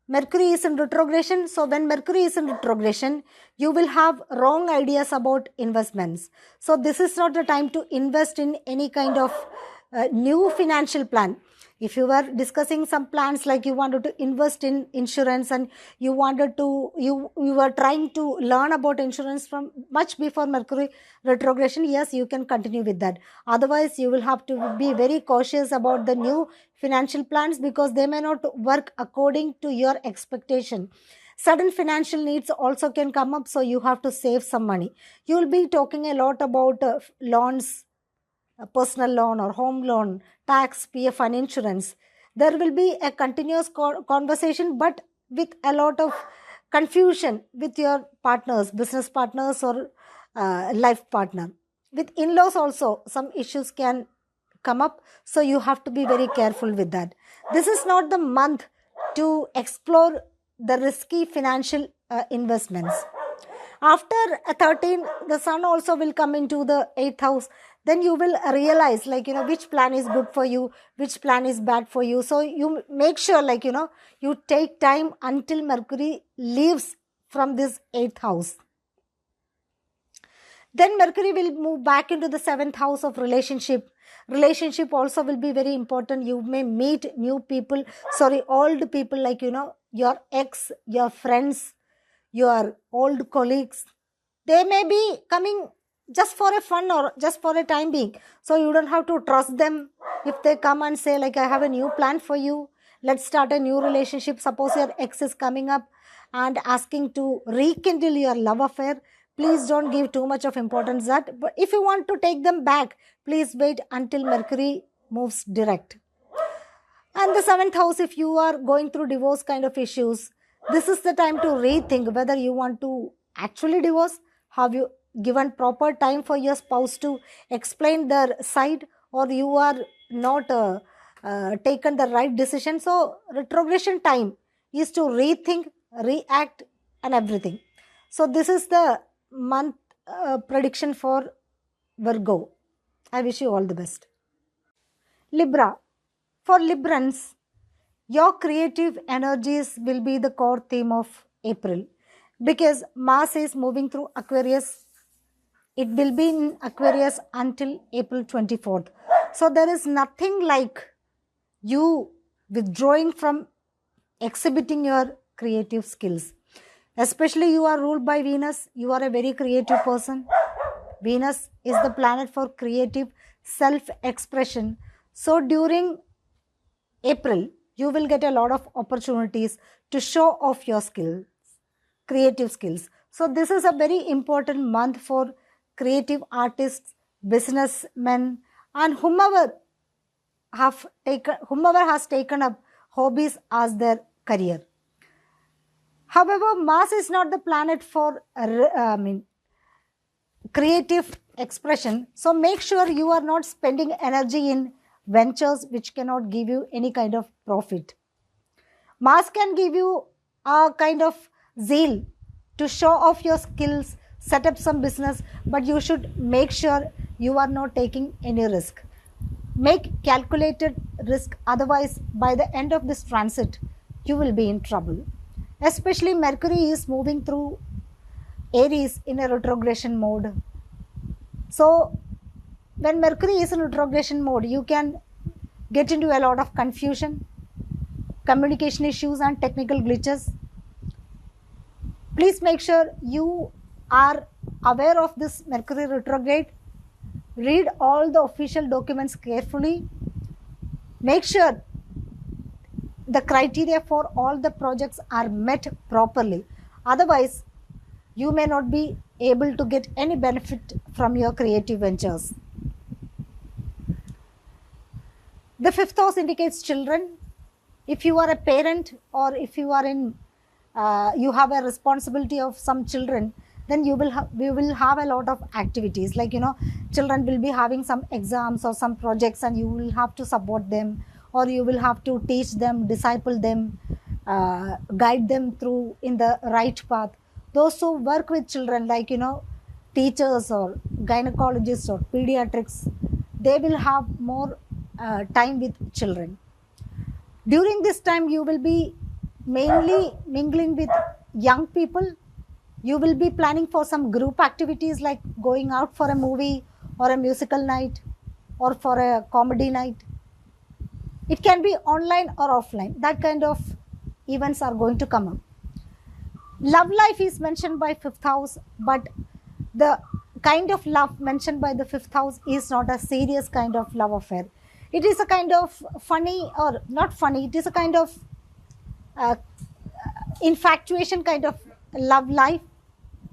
Mercury is in retrogression. So when Mercury is in retrogression, you will have wrong ideas about investments. So this is not the time to invest in any kind of new financial plan. If you were discussing some plans like you wanted to invest in insurance and you were trying to learn about insurance from much before Mercury retrogression, yes, you can continue with that. Otherwise, you will have to be very cautious about the new financial plans because they may not work according to your expectation. Sudden financial needs also can come up, so you have to save some money. You will be talking a lot about loans, a personal loan or home loan, tax, PF and insurance. There will be a continuous conversation, but with a lot of confusion with your partners, business partners or life partner. With in-laws also, some issues can come up, so you have to be very careful with that. This is not the month to explore the risky financial investments. After 13, the sun also will come into the 8th house. Then you will realize which plan is good for you, which plan is bad for you. So you make sure you take time until Mercury leaves from this 8th house. Then Mercury will move back into the 7th house of relationship. Relationship also will be very important. You may meet new people, old people your ex, your friends, your old colleagues. They may be coming just for a fun or just for a time being. So you don't have to trust them. If they come and say I have a new plan for you, let's start a new relationship. Suppose your ex is coming up and asking to rekindle your love affair, please don't give too much of importance that. But if you want to take them back, please wait until Mercury moves direct. And the 7th house, if you are going through divorce kind of issues, this is the time to rethink whether you want to actually divorce. Have you given proper time for your spouse to explain their side, or you are not taken the right decision? So retrogression time is to rethink, react and everything. So this is the month prediction for Virgo. I wish you all the best. Libra. For Librans, your creative energies will be the core theme of April because Mars is moving through Aquarius. It will be in Aquarius until April 24th. So there is nothing like you withdrawing from exhibiting your creative skills. Especially you are ruled by Venus. You are a very creative person. Venus is the planet for creative self-expression. So during April, you will get a lot of opportunities to show off your skills, creative skills. So this is a very important month for creative artists, businessmen, and whomever has taken up hobbies as their career. However, Mars is not the planet for creative expression. So make sure you are not spending energy in ventures which cannot give you any kind of profit. Mars can give you a kind of zeal to show off your skills, set up some business, but you should make sure you are not taking any risk. Make calculated risk, otherwise by the end of this transit, you will be in trouble. Especially Mercury is moving through Aries in a retrogression mode. So when Mercury is in retrogression mode, you can get into a lot of confusion, communication issues and technical glitches. Please make sure you are aware of this Mercury retrograde. Read all the official documents carefully. Make sure the criteria for all the projects are met properly. Otherwise, you may not be able to get any benefit from your creative ventures. The fifth house indicates children. If you are a parent or if you are you have a responsibility of some children, then we will have a lot of activities. Like, children will be having some exams or some projects and you will have to support them, or you will have to teach them, disciple them, guide them through in the right path. Those who work with children, like, teachers or gynecologists or pediatrics, they will have more time with children. During this time, you will be mainly mingling with young people. You will be planning for some group activities like going out for a movie or a musical night or for a comedy night. It can be online or offline. That kind of events are going to come up. Love life is mentioned by fifth house, but the kind of love mentioned by the fifth house is not a serious kind of love affair. It is a kind of funny, or not funny, it is a kind of infatuation kind of love life,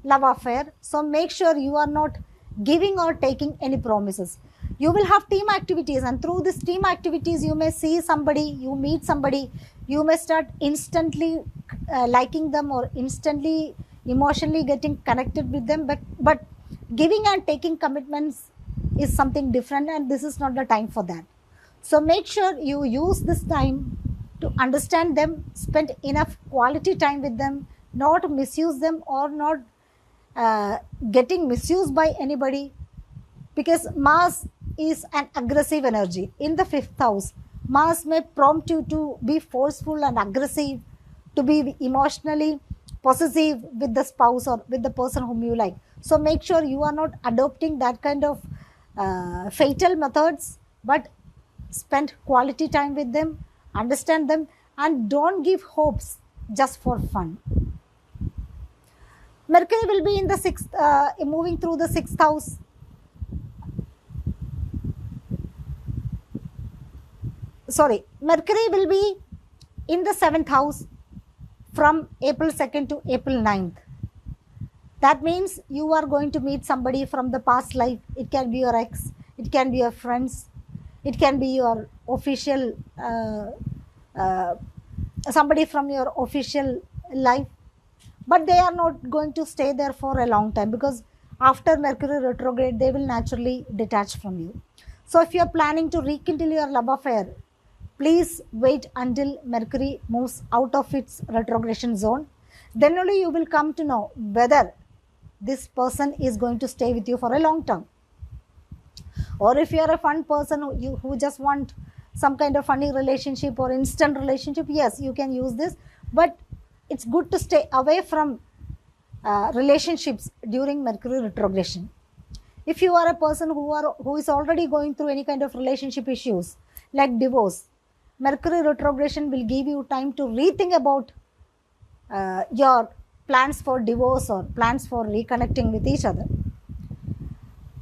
love affair. So make sure you are not giving or taking any promises. You will have team activities, and through this team activities, you may see somebody, you meet somebody, you may start instantly liking them or instantly emotionally getting connected with them. But giving and taking commitments is something different, and this is not the time for that. So make sure you use this time to understand them, spend enough quality time with them, not misuse them or not getting misused by anybody, because Mars is an aggressive energy. In the fifth house, Mars may prompt you to be forceful and aggressive, to be emotionally possessive with the spouse or with the person whom you like. So make sure you are not adopting that kind of fatal methods, but spend quality time with them, understand them, and don't give hopes just for fun. Mercury will be in the sixth, moving through the sixth house. Mercury will be in the seventh house from April 2nd to April 9th. That means you are going to meet somebody from the past life. It can be your ex, it can be your friends, it can be your official, somebody from your official life. But they are not going to stay there for a long time, because after Mercury retrograde, they will naturally detach from you. So if you are planning to rekindle your love affair, please wait until Mercury moves out of its retrogression zone. Then only you will come to know whether this person is going to stay with you for a long term. Or if you are a fun person who just want some kind of funny relationship or instant relationship, yes, you can use this. But it's good to stay away from relationships during Mercury retrogression. If you are a person who is already going through any kind of relationship issues like divorce, Mercury retrogression will give you time to rethink about your plans for divorce or plans for reconnecting with each other.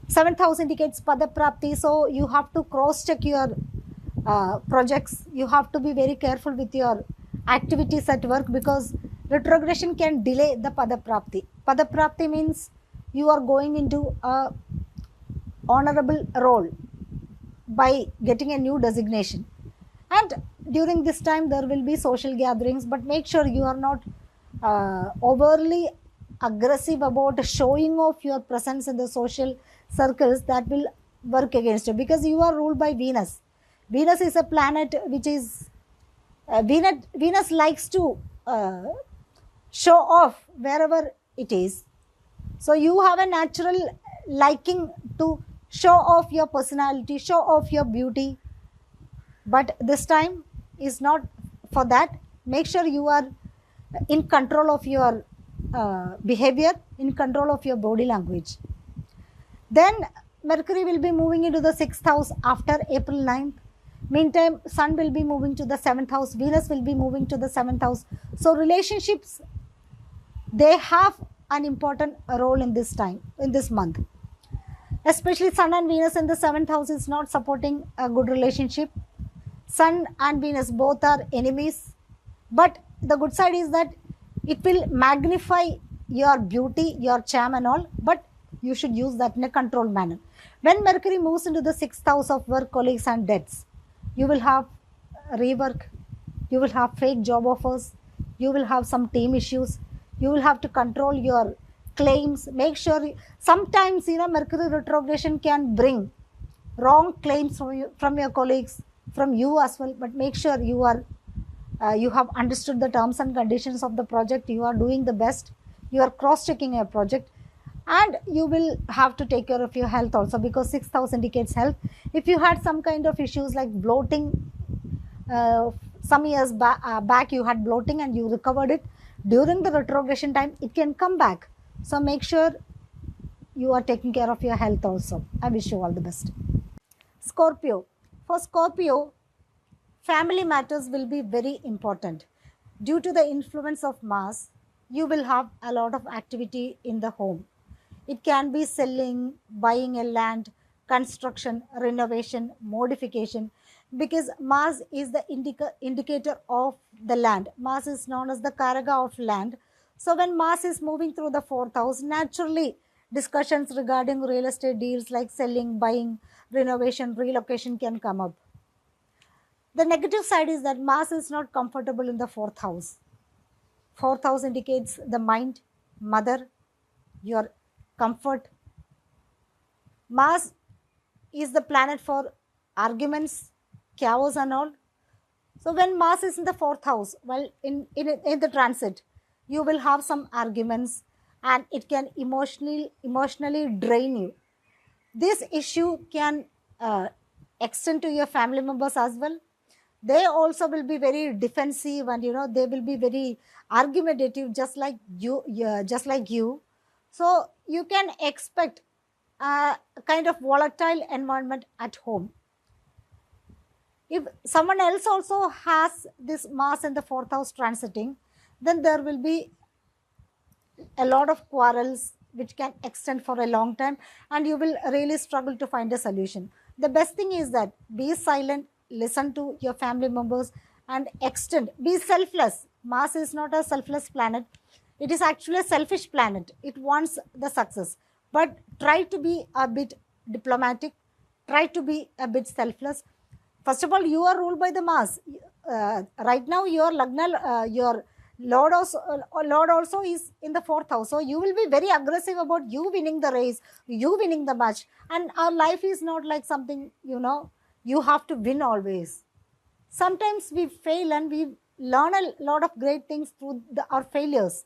7th house indicates pada prapti, so you have to cross check your projects. You have to be very careful with your activities at work, because retrogression can delay the pada prapti. Pada prapti means you are going into a honorable role by getting a new designation, and during this time there will be social gatherings, but make sure you are not overly aggressive about showing off your presence in the social circles. That will work against you, because you are ruled by Venus. Venus is a planet which is Venus likes to show off wherever it is. So you have a natural liking to show off your personality, show off your beauty, but this time is not for that. Make sure you are in control of your behavior, in control of your body language. Then Mercury will be moving into the 6th house after April 9th. Meantime, Sun will be moving to the 7th house, Venus will be moving to the 7th house. So relationships, they have an important role in this time, in this month. Especially Sun and Venus in the 7th house is not supporting a good relationship. Sun and Venus both are enemies. But the good side is that it will magnify your beauty, your charm and all, but you should use that in a controlled manner. When Mercury moves into the 6th house of work, colleagues and debts, you will have rework, you will have fake job offers, you will have some team issues, you will have to control your claims. Make sure, sometimes Mercury retrogression can bring wrong claims from your colleagues, from you as well, but make sure you are you have understood the terms and conditions of the project, you are doing the best, you are cross-checking your project, and you will have to take care of your health also, because 6th house indicates health. If you had some kind of issues like bloating, some years back you had bloating and you recovered it, during the retrogression time it can come back. So make sure you are taking care of your health also. I wish you all the best. Scorpio. For Scorpio, family matters will be very important. Due to the influence of Mars, you will have a lot of activity in the home. It can be selling, buying a land, construction, renovation, modification, because Mars is the indicator of the land. Mars is known as the Karaga of land. So when Mars is moving through the 4th house, naturally discussions regarding real estate deals like selling, buying, renovation, relocation can come up. The negative side is that Mars is not comfortable in the 4th house. 4th house indicates the mind, mother, your comfort. Mars is the planet for arguments, chaos and all. So when Mars is in the 4th house, well, in the transit, you will have some arguments and it can emotionally drain you. This issue can extend to your family members as well. They also will be very defensive, and they will be very argumentative, just like you. So you can expect a kind of volatile environment at home. If someone else also has this Mars in the 4th house transiting, then there will be a lot of quarrels which can extend for a long time, and you will really struggle to find a solution. The best thing is that be silent, listen to your family members, and extend. Be selfless. Mars is not a selfless planet. It is actually a selfish planet. It wants the success. But try to be a bit diplomatic. Try to be a bit selfless. First of all, you are ruled by the Mars. Right now, your Lagna, your Lord also is in the 4th house. So you will be very aggressive about you winning the race, you winning the match. And our life is not like something, you have to win always. Sometimes we fail and we learn a lot of great things through our failures.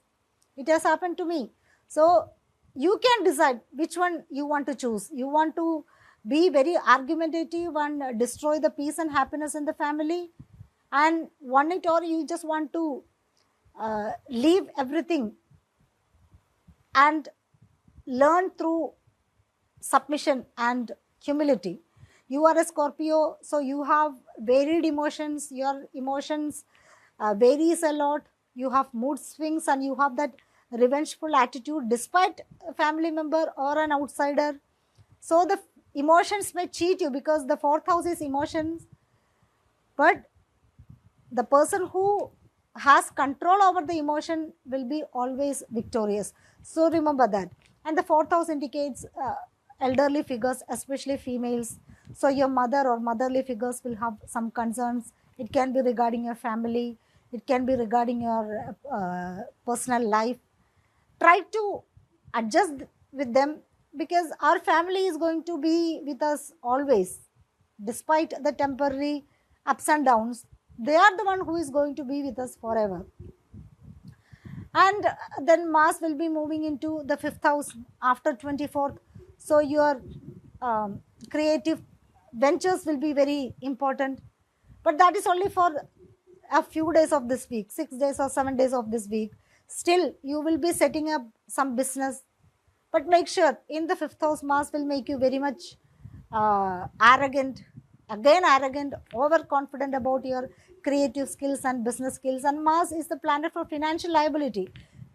It has happened to me. So you can decide which one you want to choose. You want to be very argumentative and destroy the peace and happiness in the family and want it, or you just want to leave everything and learn through submission and humility. You are a Scorpio, so you have varied emotions. Your emotions varies a lot. You have mood swings and you have that revengeful attitude despite a family member or an outsider. So the emotions may cheat you because the fourth house is emotions, but the person who has control over the emotion will be always victorious. So remember that. And the fourth house indicates elderly figures, especially females. So your mother or motherly figures will have some concerns. It can be regarding your family, it can be regarding your personal life. Try to adjust with them, because our family is going to be with us always, despite the temporary ups and downs. They are the one who is going to be with us forever. And then Mars will be moving into the fifth house after 24th. So your creative ventures will be very important, but that is only for a few days of this week, 6 days or 7 days of this week. Still you will be setting up some business, but make sure in the fifth house Mars will make you very much arrogant, overconfident about your creative skills and business skills. And Mars is the planet for financial liability.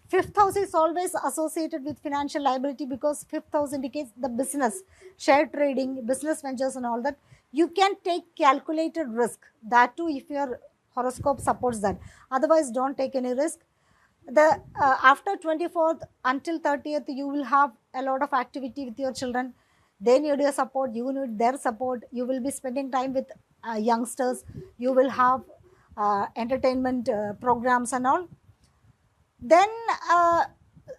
Fifth house is always associated with financial liability, because fifth house indicates the business, share trading, business ventures and all that. You can take calculated risk, that too if your horoscope supports that. Otherwise don't take any risk. The after 24th until 30th you will have a lot of activity with your children. They need your support, you need their support. You will be spending time with youngsters. You will have entertainment programs and all. Then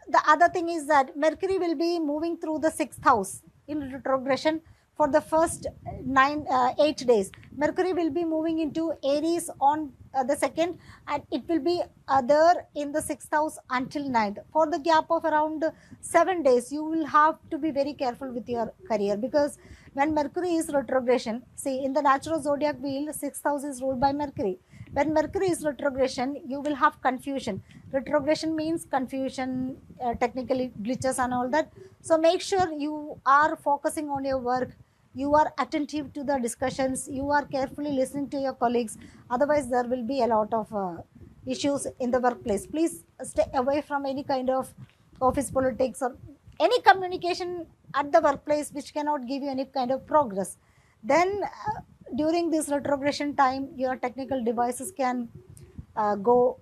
the other thing is that Mercury will be moving through the sixth house in retrogression for the first 8 days. Mercury will be moving into Aries on the second, and it will be there in the sixth house until 9th. For the gap of around 7 days, you will have to be very careful with your career, because when Mercury is retrogression, see in the natural zodiac wheel, sixth house is ruled by Mercury. When Mercury is retrogression, you will have confusion. Retrogression means confusion, technically glitches and all that. So make sure you are focusing on your work. You are attentive to the discussions. You are carefully listening to your colleagues. Otherwise, there will be a lot of issues in the workplace. Please stay away from any kind of office politics or any communication at the workplace which cannot give you any kind of progress. Then during this retrogression time, your technical devices can go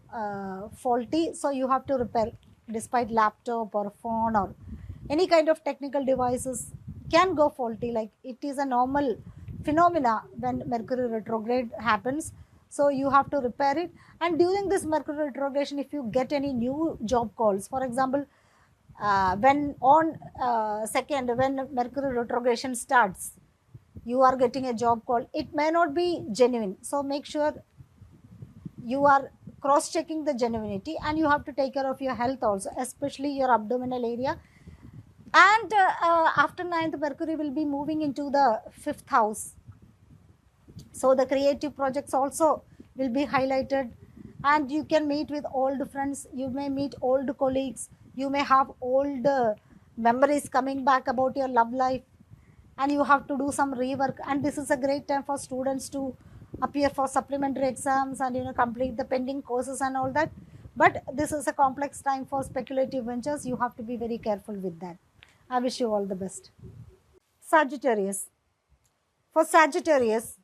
faulty, so you have to repair. Despite laptop or phone or any kind of technical devices can go faulty, like it is a normal phenomena when Mercury retrograde happens. So you have to repair it. And during this Mercury retrogression, if you get any new job calls, for example, when on second, when Mercury retrogression starts, you are getting a job call, it may not be genuine. So make sure you are cross checking the genuinity, and you have to take care of your health also, especially your abdominal area. And after 9th, Mercury will be moving into the fifth house. So the creative projects also will be highlighted, and you can meet with old friends. You may meet old colleagues. You may have old memories coming back about your love life, and you have to do some rework. And this is a great time for students to appear for supplementary exams and complete the pending courses and all that. But this is a complex time for speculative ventures. You have to be very careful with that. I wish you all the best. Sagittarius. For Sagittarius,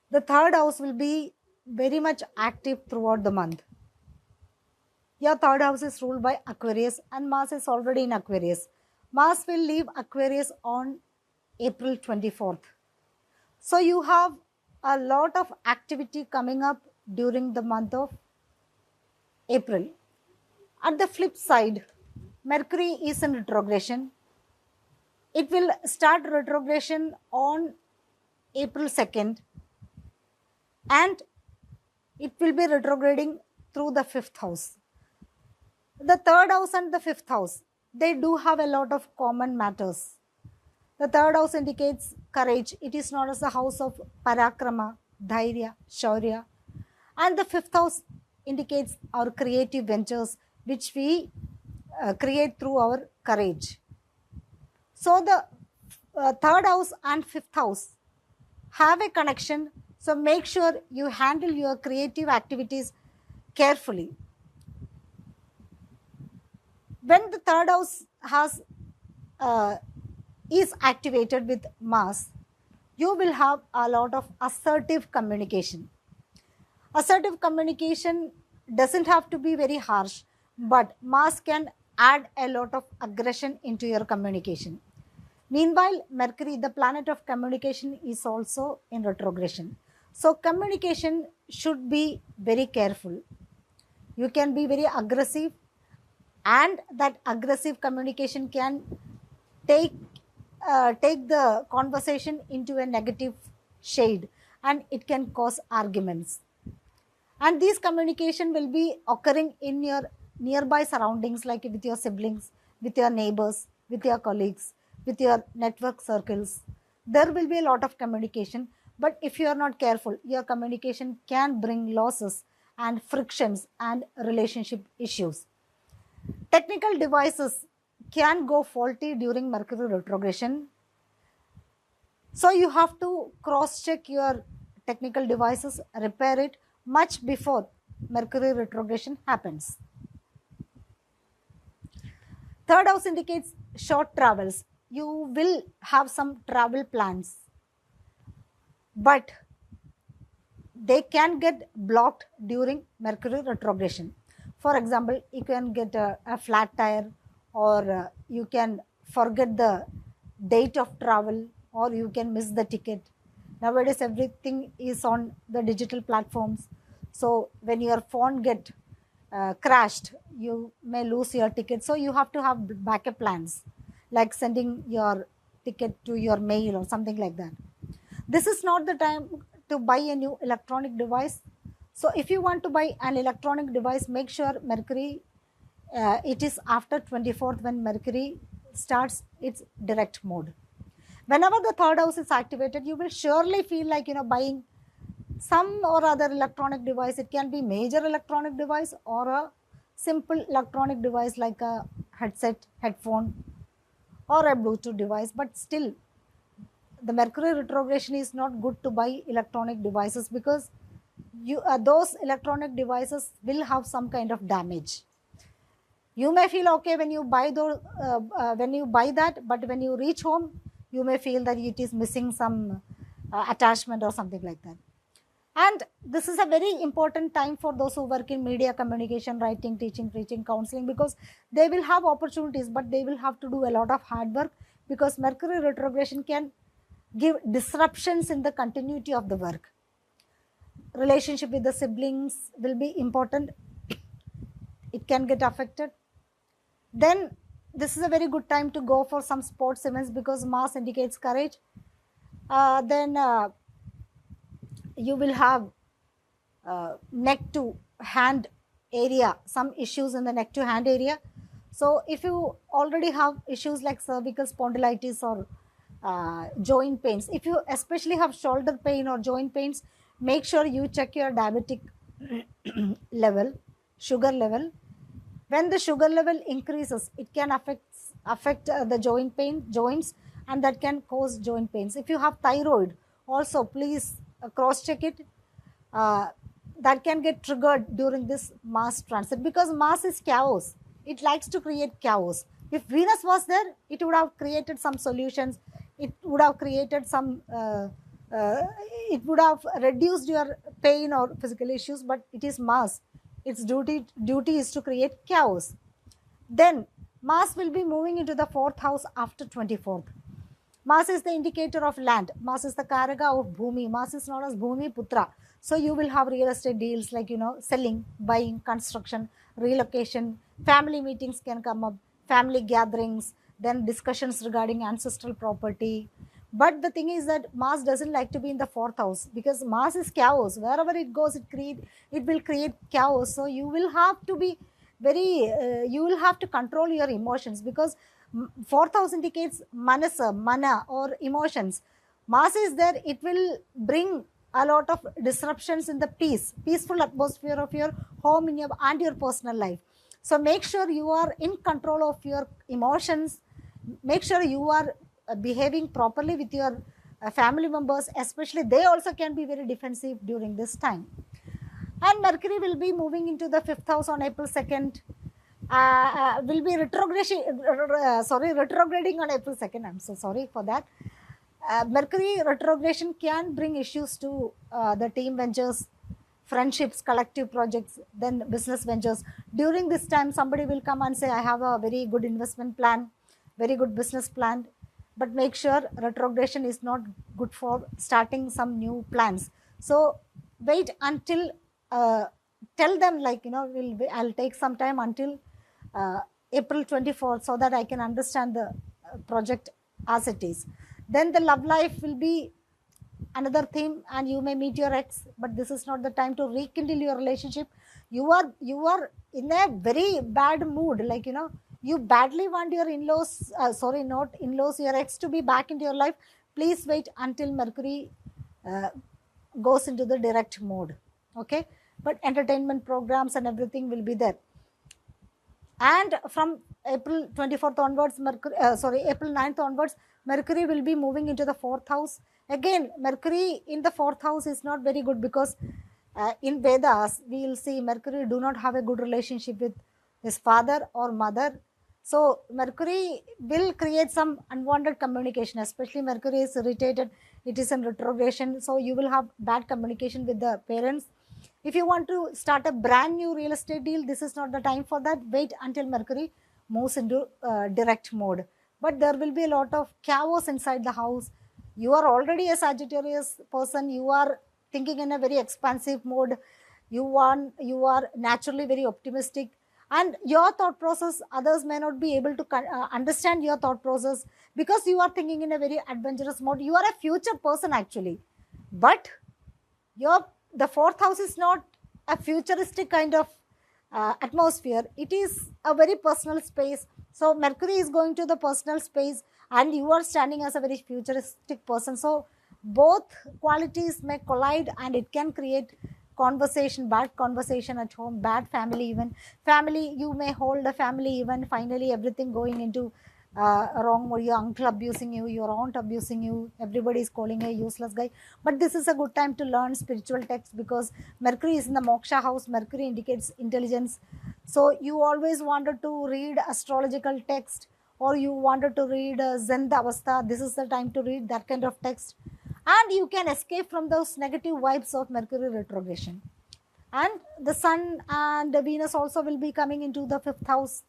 the third house will be very much active throughout the month. Your third house is ruled by Aquarius, and Mars is already in Aquarius. Mars will leave Aquarius on April 24th. So you have a lot of activity coming up during the month of April. At the flip side, Mercury is in retrogression. It will start retrogression on April 2nd, and it will be retrograding through the fifth house. The third house and the fifth house, they do have a lot of common matters. The third house indicates courage. It is known as the house of Parakrama, Dhairya, Shaurya. And the fifth house indicates our creative ventures, which we create through our courage. So the third house and fifth house have a connection. So make sure you handle your creative activities carefully. When the third house is activated with Mars, you will have a lot of assertive communication. Assertive communication doesn't have to be very harsh, but Mars can add a lot of aggression into your communication. Meanwhile, Mercury, the planet of communication, is also in retrogression. So, communication should be very careful. You can be very aggressive, and that aggressive communication can take the conversation into a negative shade, and it can cause arguments. And these communication will be occurring in your nearby surroundings, like with your siblings, with your neighbors, with your colleagues, with your network circles. There will be a lot of communication, but if you are not careful, your communication can bring losses and frictions and relationship issues. Technical devices can go faulty during Mercury retrogression. So you have to cross check your technical devices, repair it much before Mercury retrogression happens. Third house indicates short travels. You will have some travel plans, but they can get blocked during Mercury retrogression. For example, you can get a flat tire, or you can forget the date of travel, or you can miss the ticket. Nowadays, everything is on the digital platforms. So when your phone get crashed, you may lose your ticket. So you have to have backup plans, like sending your ticket to your mail or something like that. This is not the time to buy a new electronic device. So if you want to buy an electronic device, make sure Mercury, it is after 24th when Mercury starts its direct mode. Whenever the third house is activated, you will surely feel like, buying some or other electronic device. It can be major electronic device or a simple electronic device like a headset, headphone, or a Bluetooth device. But still, the Mercury retrogression is not good to buy electronic devices, because those electronic devices will have some kind of damage. You may feel okay when you buy that, but when you reach home, you may feel that it is missing some attachment or something like that. And this is a very important time for those who work in media, communication, writing, teaching, preaching, counseling, because they will have opportunities, but they will have to do a lot of hard work, because Mercury retrogression can give disruptions in the continuity of the work. Relationship with the siblings will be important. It can get affected. Then this is a very good time to go for some sports events, because Mars indicates courage. Then you will have neck to hand area, some issues in the neck to hand area. So if you already have issues like cervical spondylitis or joint pains, if you especially have shoulder pain or joint pains, make sure you check your diabetic level, sugar level. When the sugar level increases, it can affect the joints, and that can cause joint pains. If you have thyroid, also please cross check it. That can get triggered during this Mars transit, because Mars is chaos. It likes to create chaos. If Venus was there, it would have created some solutions. It would have created some it would have reduced your pain or physical issues, but it is Mars. Its duty is to create chaos. Then Mars will be moving into the 4th house after 24th. Mars is the indicator of land. Mars is the Karaka of Bhumi. Mars is known as Bhumi Putra. So you will have real estate deals like, selling, buying, construction, relocation, family meetings can come up, family gatherings, then discussions regarding ancestral property. But the thing is that Mars doesn't like to be in the 4th house, because Mars is chaos. Wherever it goes, it will create chaos. So you will have to be you will have to control your emotions, because 4th house indicates mana or emotions. Mars is there, it will bring a lot of disruptions in the peaceful atmosphere of your home and your personal life. So make sure you are in control of your emotions. Make sure you are behaving properly with your family members, especially they also can be very defensive during this time. And Mercury will be moving into the 5th house on April 2nd. will be retrograding on April 2nd. I'm so sorry for that. Mercury retrogression can bring issues to the team ventures, friendships, collective projects, then business ventures. During this time, somebody will come and say, I have a very good investment plan, very good business plan, but make sure retrogression is not good for starting some new plans. So wait until, tell them, like, I'll take some time until April 24th so that I can understand the project as it is. Then the love life will be another theme, and you may meet your ex, but this is not the time to rekindle your relationship. You are in a very bad mood, like, you badly want your in-laws, sorry, not in-laws, your ex to be back into your life. Please wait until Mercury uh, goes into the direct mode. Okay, but entertainment programs and everything will be there. And from April 24th onwards, April 9th onwards, Mercury will be moving into the fourth house. Again, Mercury in the fourth house is not very good, because in Vedas we will see Mercury do not have a good relationship with his father or mother. So Mercury will create some unwanted communication, especially Mercury is irritated, it is in retrogression, so you will have bad communication with the parents. If you want to start a brand new real estate deal, this is not the time for that. Wait until Mercury moves into direct mode. But there will be a lot of chaos inside the house. You are already a Sagittarius person. You are thinking in a very expansive mode. You are naturally very optimistic. And your thought process, others may not be able to understand your thought process, because you are thinking in a very adventurous mode. You are a future person actually. But the fourth house is not a futuristic kind of atmosphere. It is a very personal space. So Mercury is going to the personal space, and you are standing as a very futuristic person. So both qualities may collide, and it can create bad conversation at home, bad family event. Family, you may hold a family event, finally everything going into wrong mode. Your uncle abusing you, your aunt abusing you, everybody is calling a useless guy. But this is a good time to learn spiritual texts, because Mercury is in the moksha house. Mercury indicates intelligence. So you always wanted to read astrological text, or you wanted to read Zen Avastha, this is the time to read that kind of text, and you can escape from those negative vibes of Mercury retrogression. And the Sun and Venus also will be coming into the fifth house.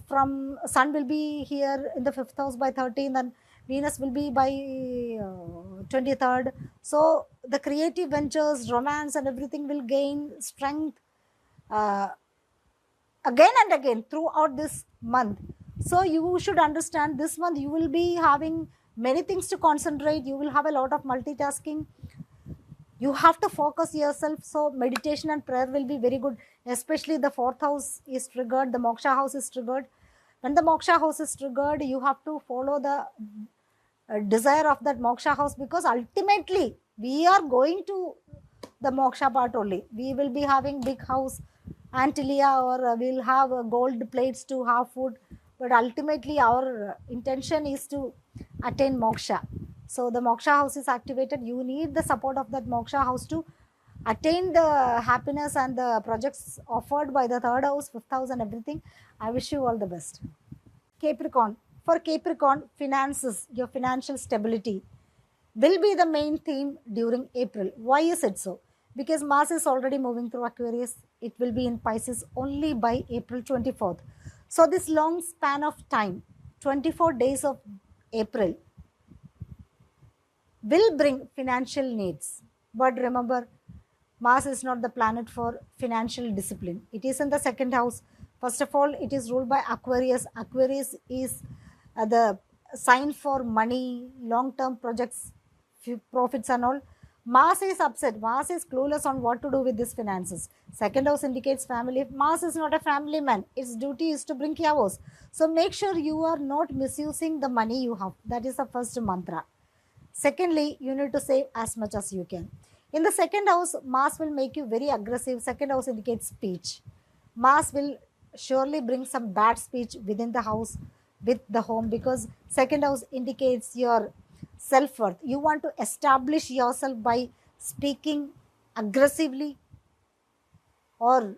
From Sun will be here in the fifth house by 13th, and Venus will be by 23rd. So the creative ventures, romance and everything will gain strength again and again throughout this month. So you should understand, this month you will be having many things to concentrate. You will have a lot of multitasking. You have to focus yourself. So meditation and prayer will be very good, especially the fourth house is triggered, the moksha house is triggered. When the moksha house is triggered, you have to follow the desire of that moksha house, because ultimately we are going to the moksha part only. We will be having big house, Antilia, or we'll have gold plates to have food, but ultimately our intention is to attain moksha. So the moksha house is activated. You need the support of that moksha house to attain the happiness and the projects offered by the third house, fifth house and everything. I wish you all the best. Capricorn. For Capricorn, finances, your financial stability will be the main theme during April. Why is it so? Because Mars is already moving through Aquarius. It will be in Pisces only by April 24th. So this long span of time, 24 days of April, will bring financial needs. But remember, Mars is not the planet for financial discipline. It is in the second house. First of all, it is ruled by Aquarius. Aquarius is the sign for money, long-term projects, profits and all. Mars is upset. Mars is clueless on what to do with these finances. Second house indicates family. Mars is not a family man. Its duty is to bring chaos. So make sure you are not misusing the money you have. That is the first mantra. Secondly, you need to save as much as you can. In the second house, Mars will make you very aggressive. Second house indicates speech. Mars will surely bring some bad speech within the house, with the home, because second house indicates your self-worth. You want to establish yourself by speaking aggressively, or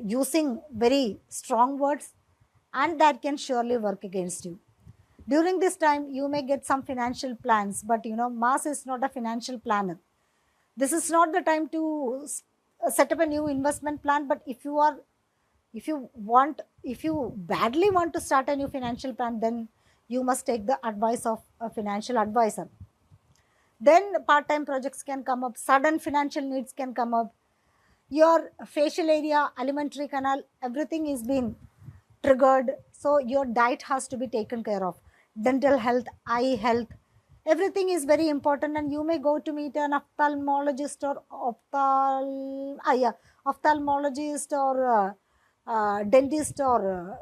using very strong words, and that can surely work against you. During this time, you may get some financial plans, but Mars is not a financial planner. This is not the time to set up a new investment plan. But if you badly want to start a new financial plan, then you must take the advice of a financial advisor. Then part-time projects can come up, sudden financial needs can come up. Your facial area, alimentary canal, everything is being triggered. So your diet has to be taken care of. Dental health, eye health, everything is very important. And you may go to meet an ophthalmologist or ophthalmologist or dentist or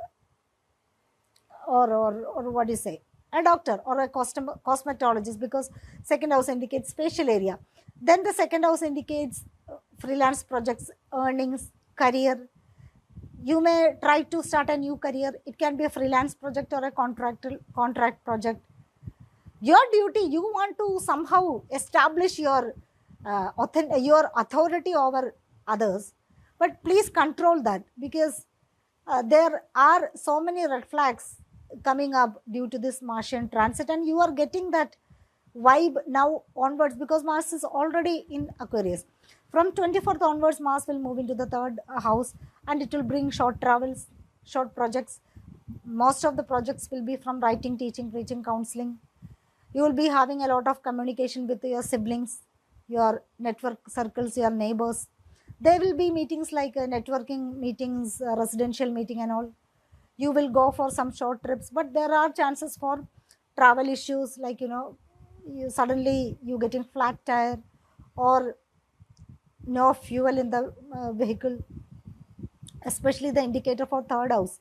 what do you say, a doctor or a cosmetologist, because second house indicates facial area. Then the second house indicates freelance projects, earnings, career. You may try to start a new career. It can be a freelance project or a contract project. Your duty, you want to somehow establish your authority over others, but please control that, because there are so many red flags coming up due to this Martian transit, and you are getting that vibe now onwards, because Mars is already in Aquarius. From 24th onwards, Mars will move into the third house, and it will bring short travels, short projects. Most of the projects will be from writing, teaching, preaching, counseling. You will be having a lot of communication with your siblings, your network circles, your neighbors. There will be meetings like networking meetings, residential meeting and all. You will go for some short trips, but there are chances for travel issues, like suddenly you getting flat tire or no fuel in the vehicle, especially the indicator for third house.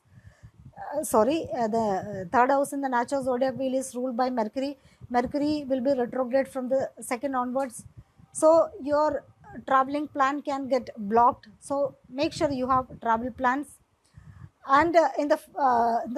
The third house in the natural zodiac wheel is ruled by Mercury. Mercury will be retrograde from the second onwards, so your traveling plan can get blocked. So make sure you have travel plans. And in the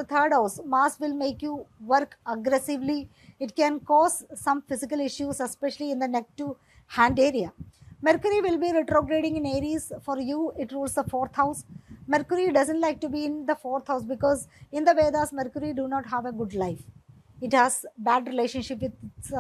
third house, Mars will make you work aggressively. It can cause some physical issues, especially in the neck to hand area. Mercury will be retrograding in Aries. For you, it rules the fourth house. Mercury doesn't like to be in the fourth house, because in the Vedas, Mercury do not have a good life. It has bad relationship with its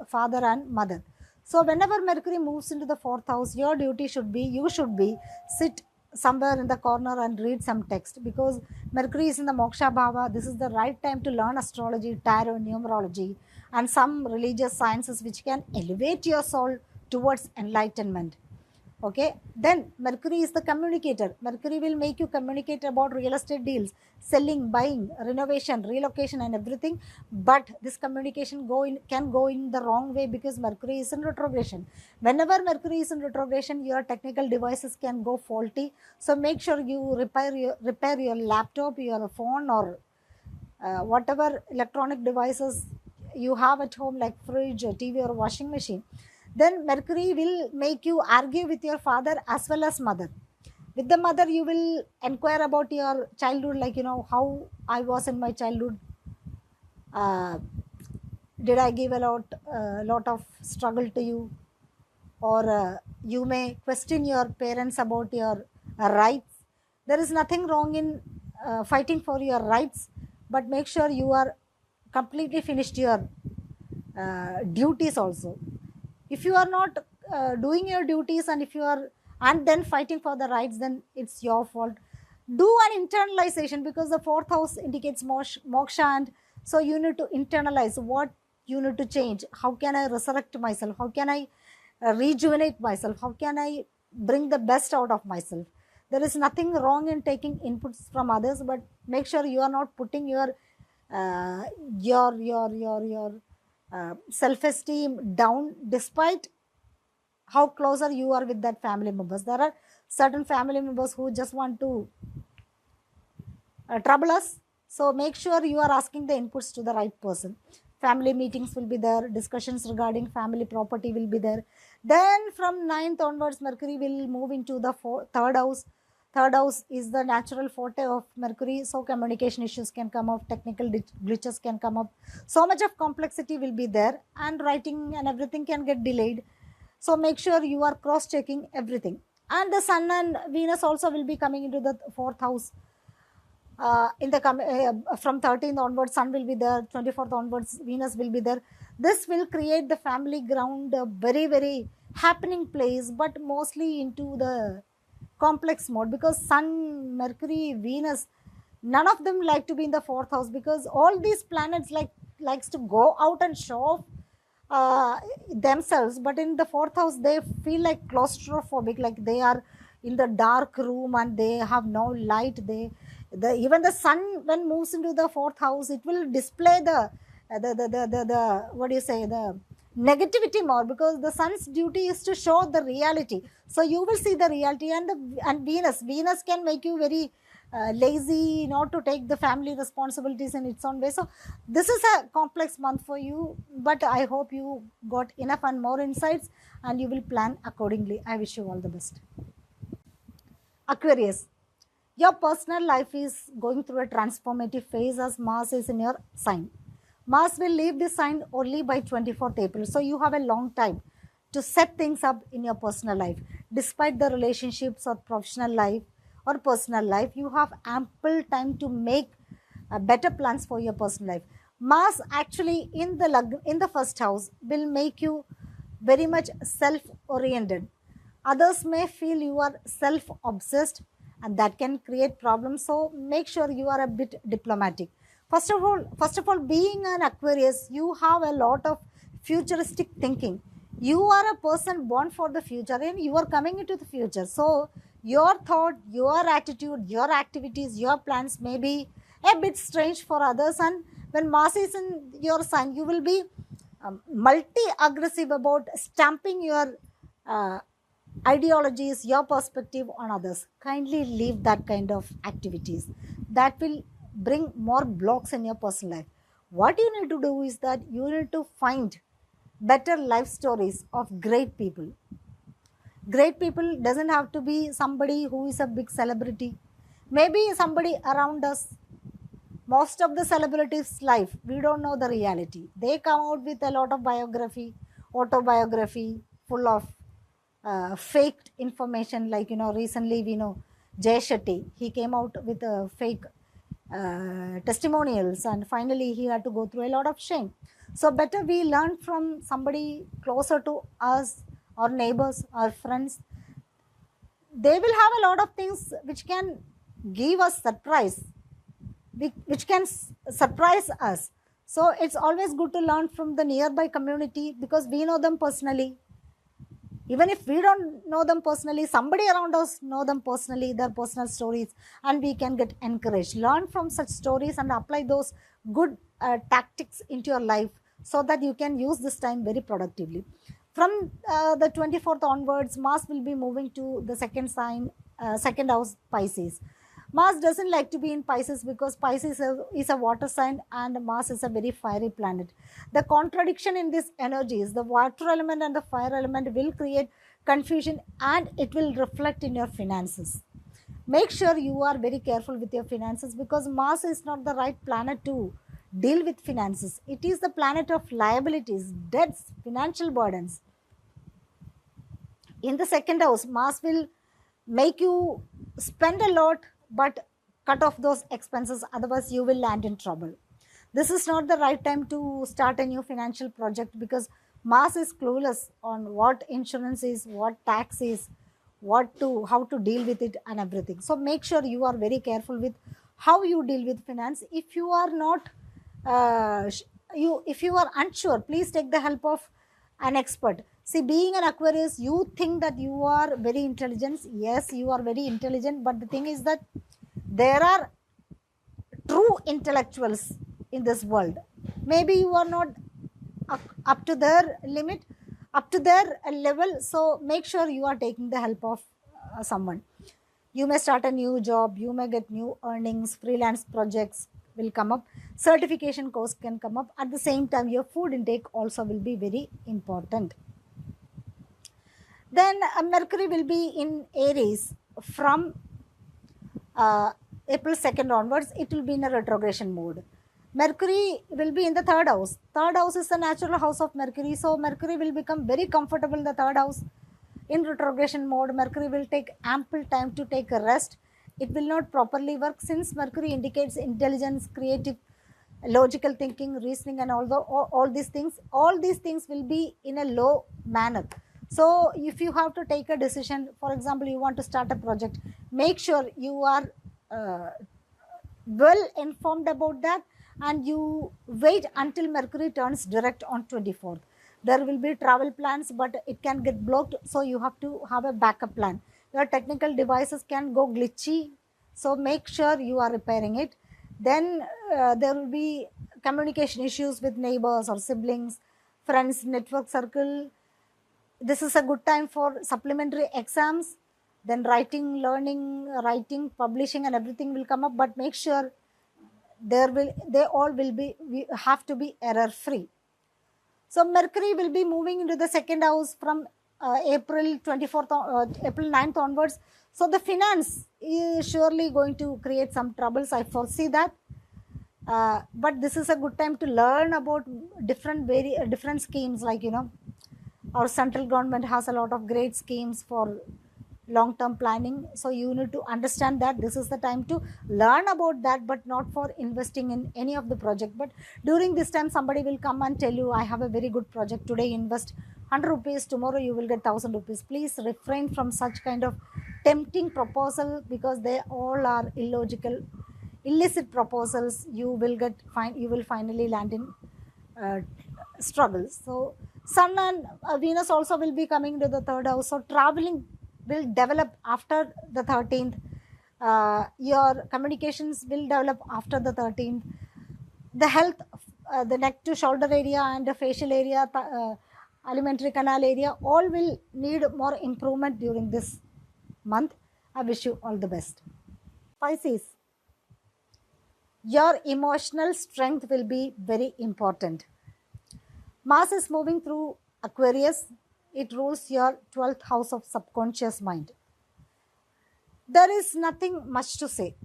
father and mother. So whenever Mercury moves into the fourth house, your duty should be, you should be sit somewhere in the corner and read some text, because Mercury is in the Moksha Bhava. This is the right time to learn astrology, tarot, numerology, and some religious sciences which can elevate your soul towards enlightenment. Okay, then Mercury is the communicator. Mercury will make you communicate about real estate deals, selling, buying, renovation, relocation and everything. But this communication can go in the wrong way, because Mercury is in retrogression. Whenever Mercury is in retrogression, your technical devices can go faulty. So make sure you repair your laptop, your phone, or whatever electronic devices you have at home, like fridge, TV or washing machine. Then Mercury will make you argue with your father as well as mother. With the mother, you will inquire about your childhood, like how I was in my childhood. Did I give a lot of struggle to you? Or you may question your parents about your rights. There is nothing wrong in fighting for your rights, but make sure you are completely finished your duties also. If you are not doing your duties, and then fighting for the rights, then it's your fault. Do an internalization, because the fourth house indicates moksha, and so you need to internalize what you need to change. How can I resurrect myself? How can I rejuvenate myself? How can I bring the best out of myself? There is nothing wrong in taking inputs from others, but make sure you are not putting your self-esteem down, despite how closer you are with that family members. There are certain family members who just want to trouble us. So make sure you are asking the inputs to the right person. Family meetings will be there, discussions regarding family property will be there. Then from 9th onwards, Mercury will move into the third house. Third house is the natural forte of Mercury, so communication issues can come up, technical glitches can come up. So much of complexity will be there, and writing and everything can get delayed. So make sure you are cross-checking everything. And the Sun and Venus also will be coming into the fourth house. In the from 13th onwards, Sun will be there. 24th onwards, Venus will be there. This will create the family ground, a very very happening place, but mostly into the complex mode, because Sun, Mercury, Venus, none of them like to be in the fourth house, because all these planets likes to go out and show off themselves, but in the fourth house they feel like claustrophobic, like they are in the dark room and they have no light. Even the Sun, when moves into the fourth house, it will display the what do you say, the negativity more, because the Sun's duty is to show the reality. So you will see the reality. And Venus can make you very lazy, not to take the family responsibilities in its own way. So this is a complex month for you, but I hope you got enough and more insights, and you will plan accordingly. I wish you all the best. Aquarius, your personal life is going through a transformative phase as Mars is in your sign. Mars will leave this sign only by 24th April. So you have a long time to set things up in your personal life. Despite the relationships or professional life or personal life, you have ample time to make better plans for your personal life. Mars actually in the first house will make you very much self-oriented. Others may feel you are self-obsessed, and that can create problems. So make sure you are a bit diplomatic. First of all, being an Aquarius, you have a lot of futuristic thinking. You are a person born for the future, and you are coming into the future. So your thought, your attitude, your activities, your plans may be a bit strange for others. And when Mars is in your sign, you will be multi-aggressive about stamping your ideologies, your perspective on others. Kindly leave that kind of activities. That will bring more blocks in your personal life. What you need to do is that you need to find better life stories of great people. Great people doesn't have to be somebody who is a big celebrity. Maybe somebody around us. Most of the celebrities' life, we don't know the reality. They come out with a lot of autobiography, full of faked information. Like, recently we know Jay Shetty, he came out with a fake testimonials, and finally he had to go through a lot of shame. So better we learn from somebody closer to us, our neighbors, our friends. They will have a lot of things which can give us surprise, which can surprise us. So it's always good to learn from the nearby community, because we know them personally. Even if we don't know them personally, somebody around us know them personally, their personal stories, and we can get encouraged. Learn from such stories and apply those good tactics into your life, so that you can use this time very productively. From the 24th onwards, Mars will be moving to the second house, Pisces. Mars doesn't like to be in Pisces, because Pisces is a water sign and Mars is a very fiery planet. The contradiction in these energies, the water element and the fire element, will create confusion, and it will reflect in your finances. Make sure you are very careful with your finances, because Mars is not the right planet to deal with finances. It is the planet of liabilities, debts, financial burdens. In the second house, Mars will make you spend a lot, but cut off those expenses, otherwise you will land in trouble. This is not the right time to start a new financial project, because Mars is clueless on what insurance is, what tax is, how to deal with it and everything. So make sure you are very careful with how you deal with finance. If you are not if you are unsure, please take the help of an expert. See, being an Aquarius, you think that you are very intelligent. Yes, you are very intelligent, but the thing is that there are true intellectuals in this world. Maybe you are not up to their limit, up to their level. So make sure you are taking the help of someone. You may start a new job, you may get new earnings, freelance projects will come up, certification course can come up. At the same time, your food intake also will be very important. Then Mercury will be in Aries from April 2nd onwards. It will be in a retrogression mode. Mercury will be in the third house. Third house is the natural house of Mercury. So Mercury will become very comfortable in the third house. in retrogression mode. Mercury will take ample time to take a rest. It will not properly work, since Mercury indicates intelligence, creative, logical thinking, reasoning, and all these things will be in a low manner. So if you have to take a decision, for example, you want to start a project, make sure you are well informed about that, and you wait until Mercury turns direct on 24th. There will be travel plans, but it can get blocked, so you have to have a backup plan. Your technical devices can go glitchy, so make sure you are repairing it. Then there will be communication issues with neighbors or siblings, friends, network circle. This is a good time for supplementary exams. Then writing, learning, writing, publishing, and everything will come up, but make sure we have to be error free. So Mercury will be moving into the second house from April 9th onwards. So the finance is surely going to create some troubles, I foresee that. But this is a good time to learn about different schemes, like, our central government has a lot of great schemes for long term planning. So you need to understand that this is the time to learn about that, but not for investing in any of the project. But during this time, somebody will come and tell you, I have a very good project today, invest 100 rupees, tomorrow you will get 1000 rupees. Please refrain from such kind of tempting proposal, because they all are illogical, illicit proposals. You will finally land in struggles. So Sun and Venus also will be coming to the third house. So traveling will develop after the 13th. Your communications will develop after the 13th. The health, the neck to shoulder area and the facial area, alimentary canal area, all will need more improvement during this month. I wish you all the best. Pisces, your emotional strength will be very important. Mars is moving through Aquarius. It rules your 12th house of subconscious mind. There is nothing much to say.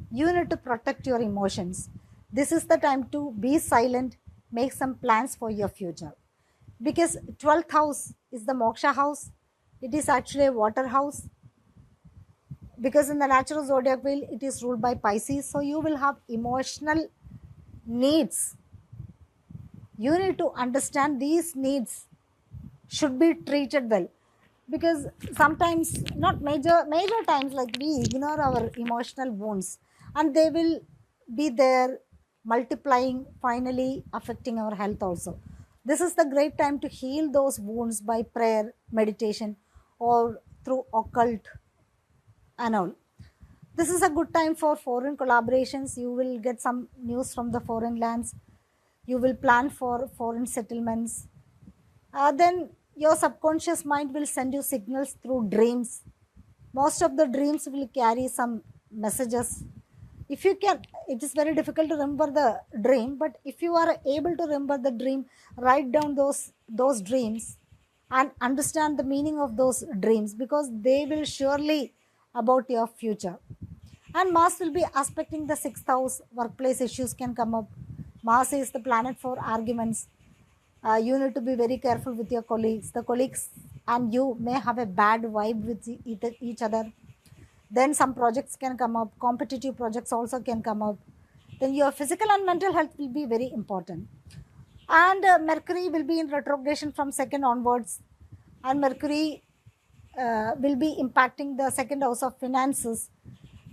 You need to protect your emotions. This is the time to be silent, make some plans for your future. Because 12th house is the moksha house. It is actually a water house. Because in the natural zodiac wheel, it is ruled by Pisces. So you will have emotional needs. You need to understand these needs should be treated well, because sometimes, not major times, like, we ignore our emotional wounds, and they will be there multiplying, finally affecting our health also. This is the great time to heal those wounds by prayer, meditation, or through occult and all. This is a good time for foreign collaborations. You will get some news from the foreign lands. You will plan for foreign settlements. Then your subconscious mind will send you signals through dreams. Most of the dreams will carry some messages. If you can, it is very difficult to remember the dream, but if you are able to remember the dream, write down those dreams and understand the meaning of those dreams, because they will surely about your future. And Mars will be aspecting the 6th house. Workplace issues can come up. Mars is the planet for arguments. You need to be very careful with your colleagues. The colleagues and you may have a bad vibe with each other. Then some projects can come up. Competitive projects also can come up. Then your physical and mental health will be very important. And Mercury will be in retrogression from 2nd onwards. And Mercury will be impacting the 2nd house of finances.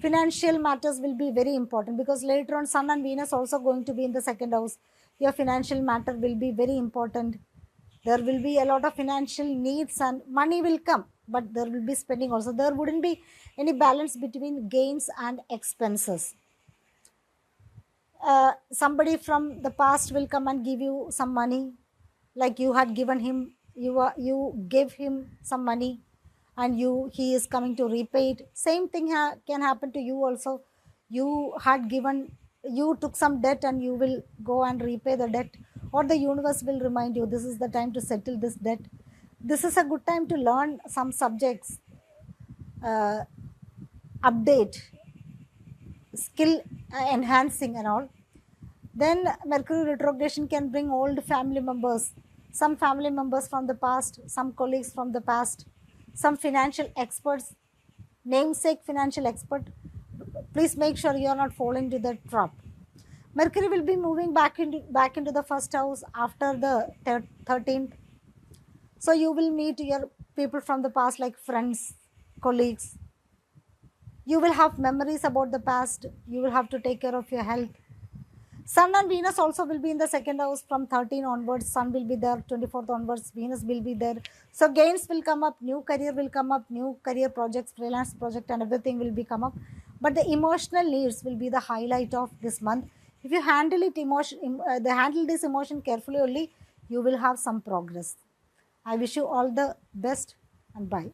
Financial matters will be very important, because later on Sun and Venus also going to be in the 2nd house. Your financial matter will be very important. There will be a lot of financial needs and money will come, but there will be spending also. There wouldn't be any balance between gains and expenses. Somebody from the past will come and give you some money, like you had given him, you gave him some money, and he is coming to repay it. Same thing can happen to you also. You took some debt and you will go and repay the debt, or the universe will remind you this is the time to settle this debt. This is a good time to learn some subjects, update, skill enhancing and all. Then Mercury retrogression can bring old family members, some family members from the past, some colleagues from the past. some financial experts, namesake financial expert. Please make sure you are not falling to the trap. Mercury will be moving back into the first house after the 13th. So you will meet your people from the past, like friends, colleagues. You will have memories about the past. You will have to take care of your health. Sun and Venus also will be in the second house from 13 onwards. Sun will be there, 24th onwards. Venus will be there. So gains will come up, new career will come up, new career projects, freelance project, and everything will be come up. But the emotional needs will be the highlight of this month. If you handle this emotion carefully only, you will have some progress. I wish you all the best and bye.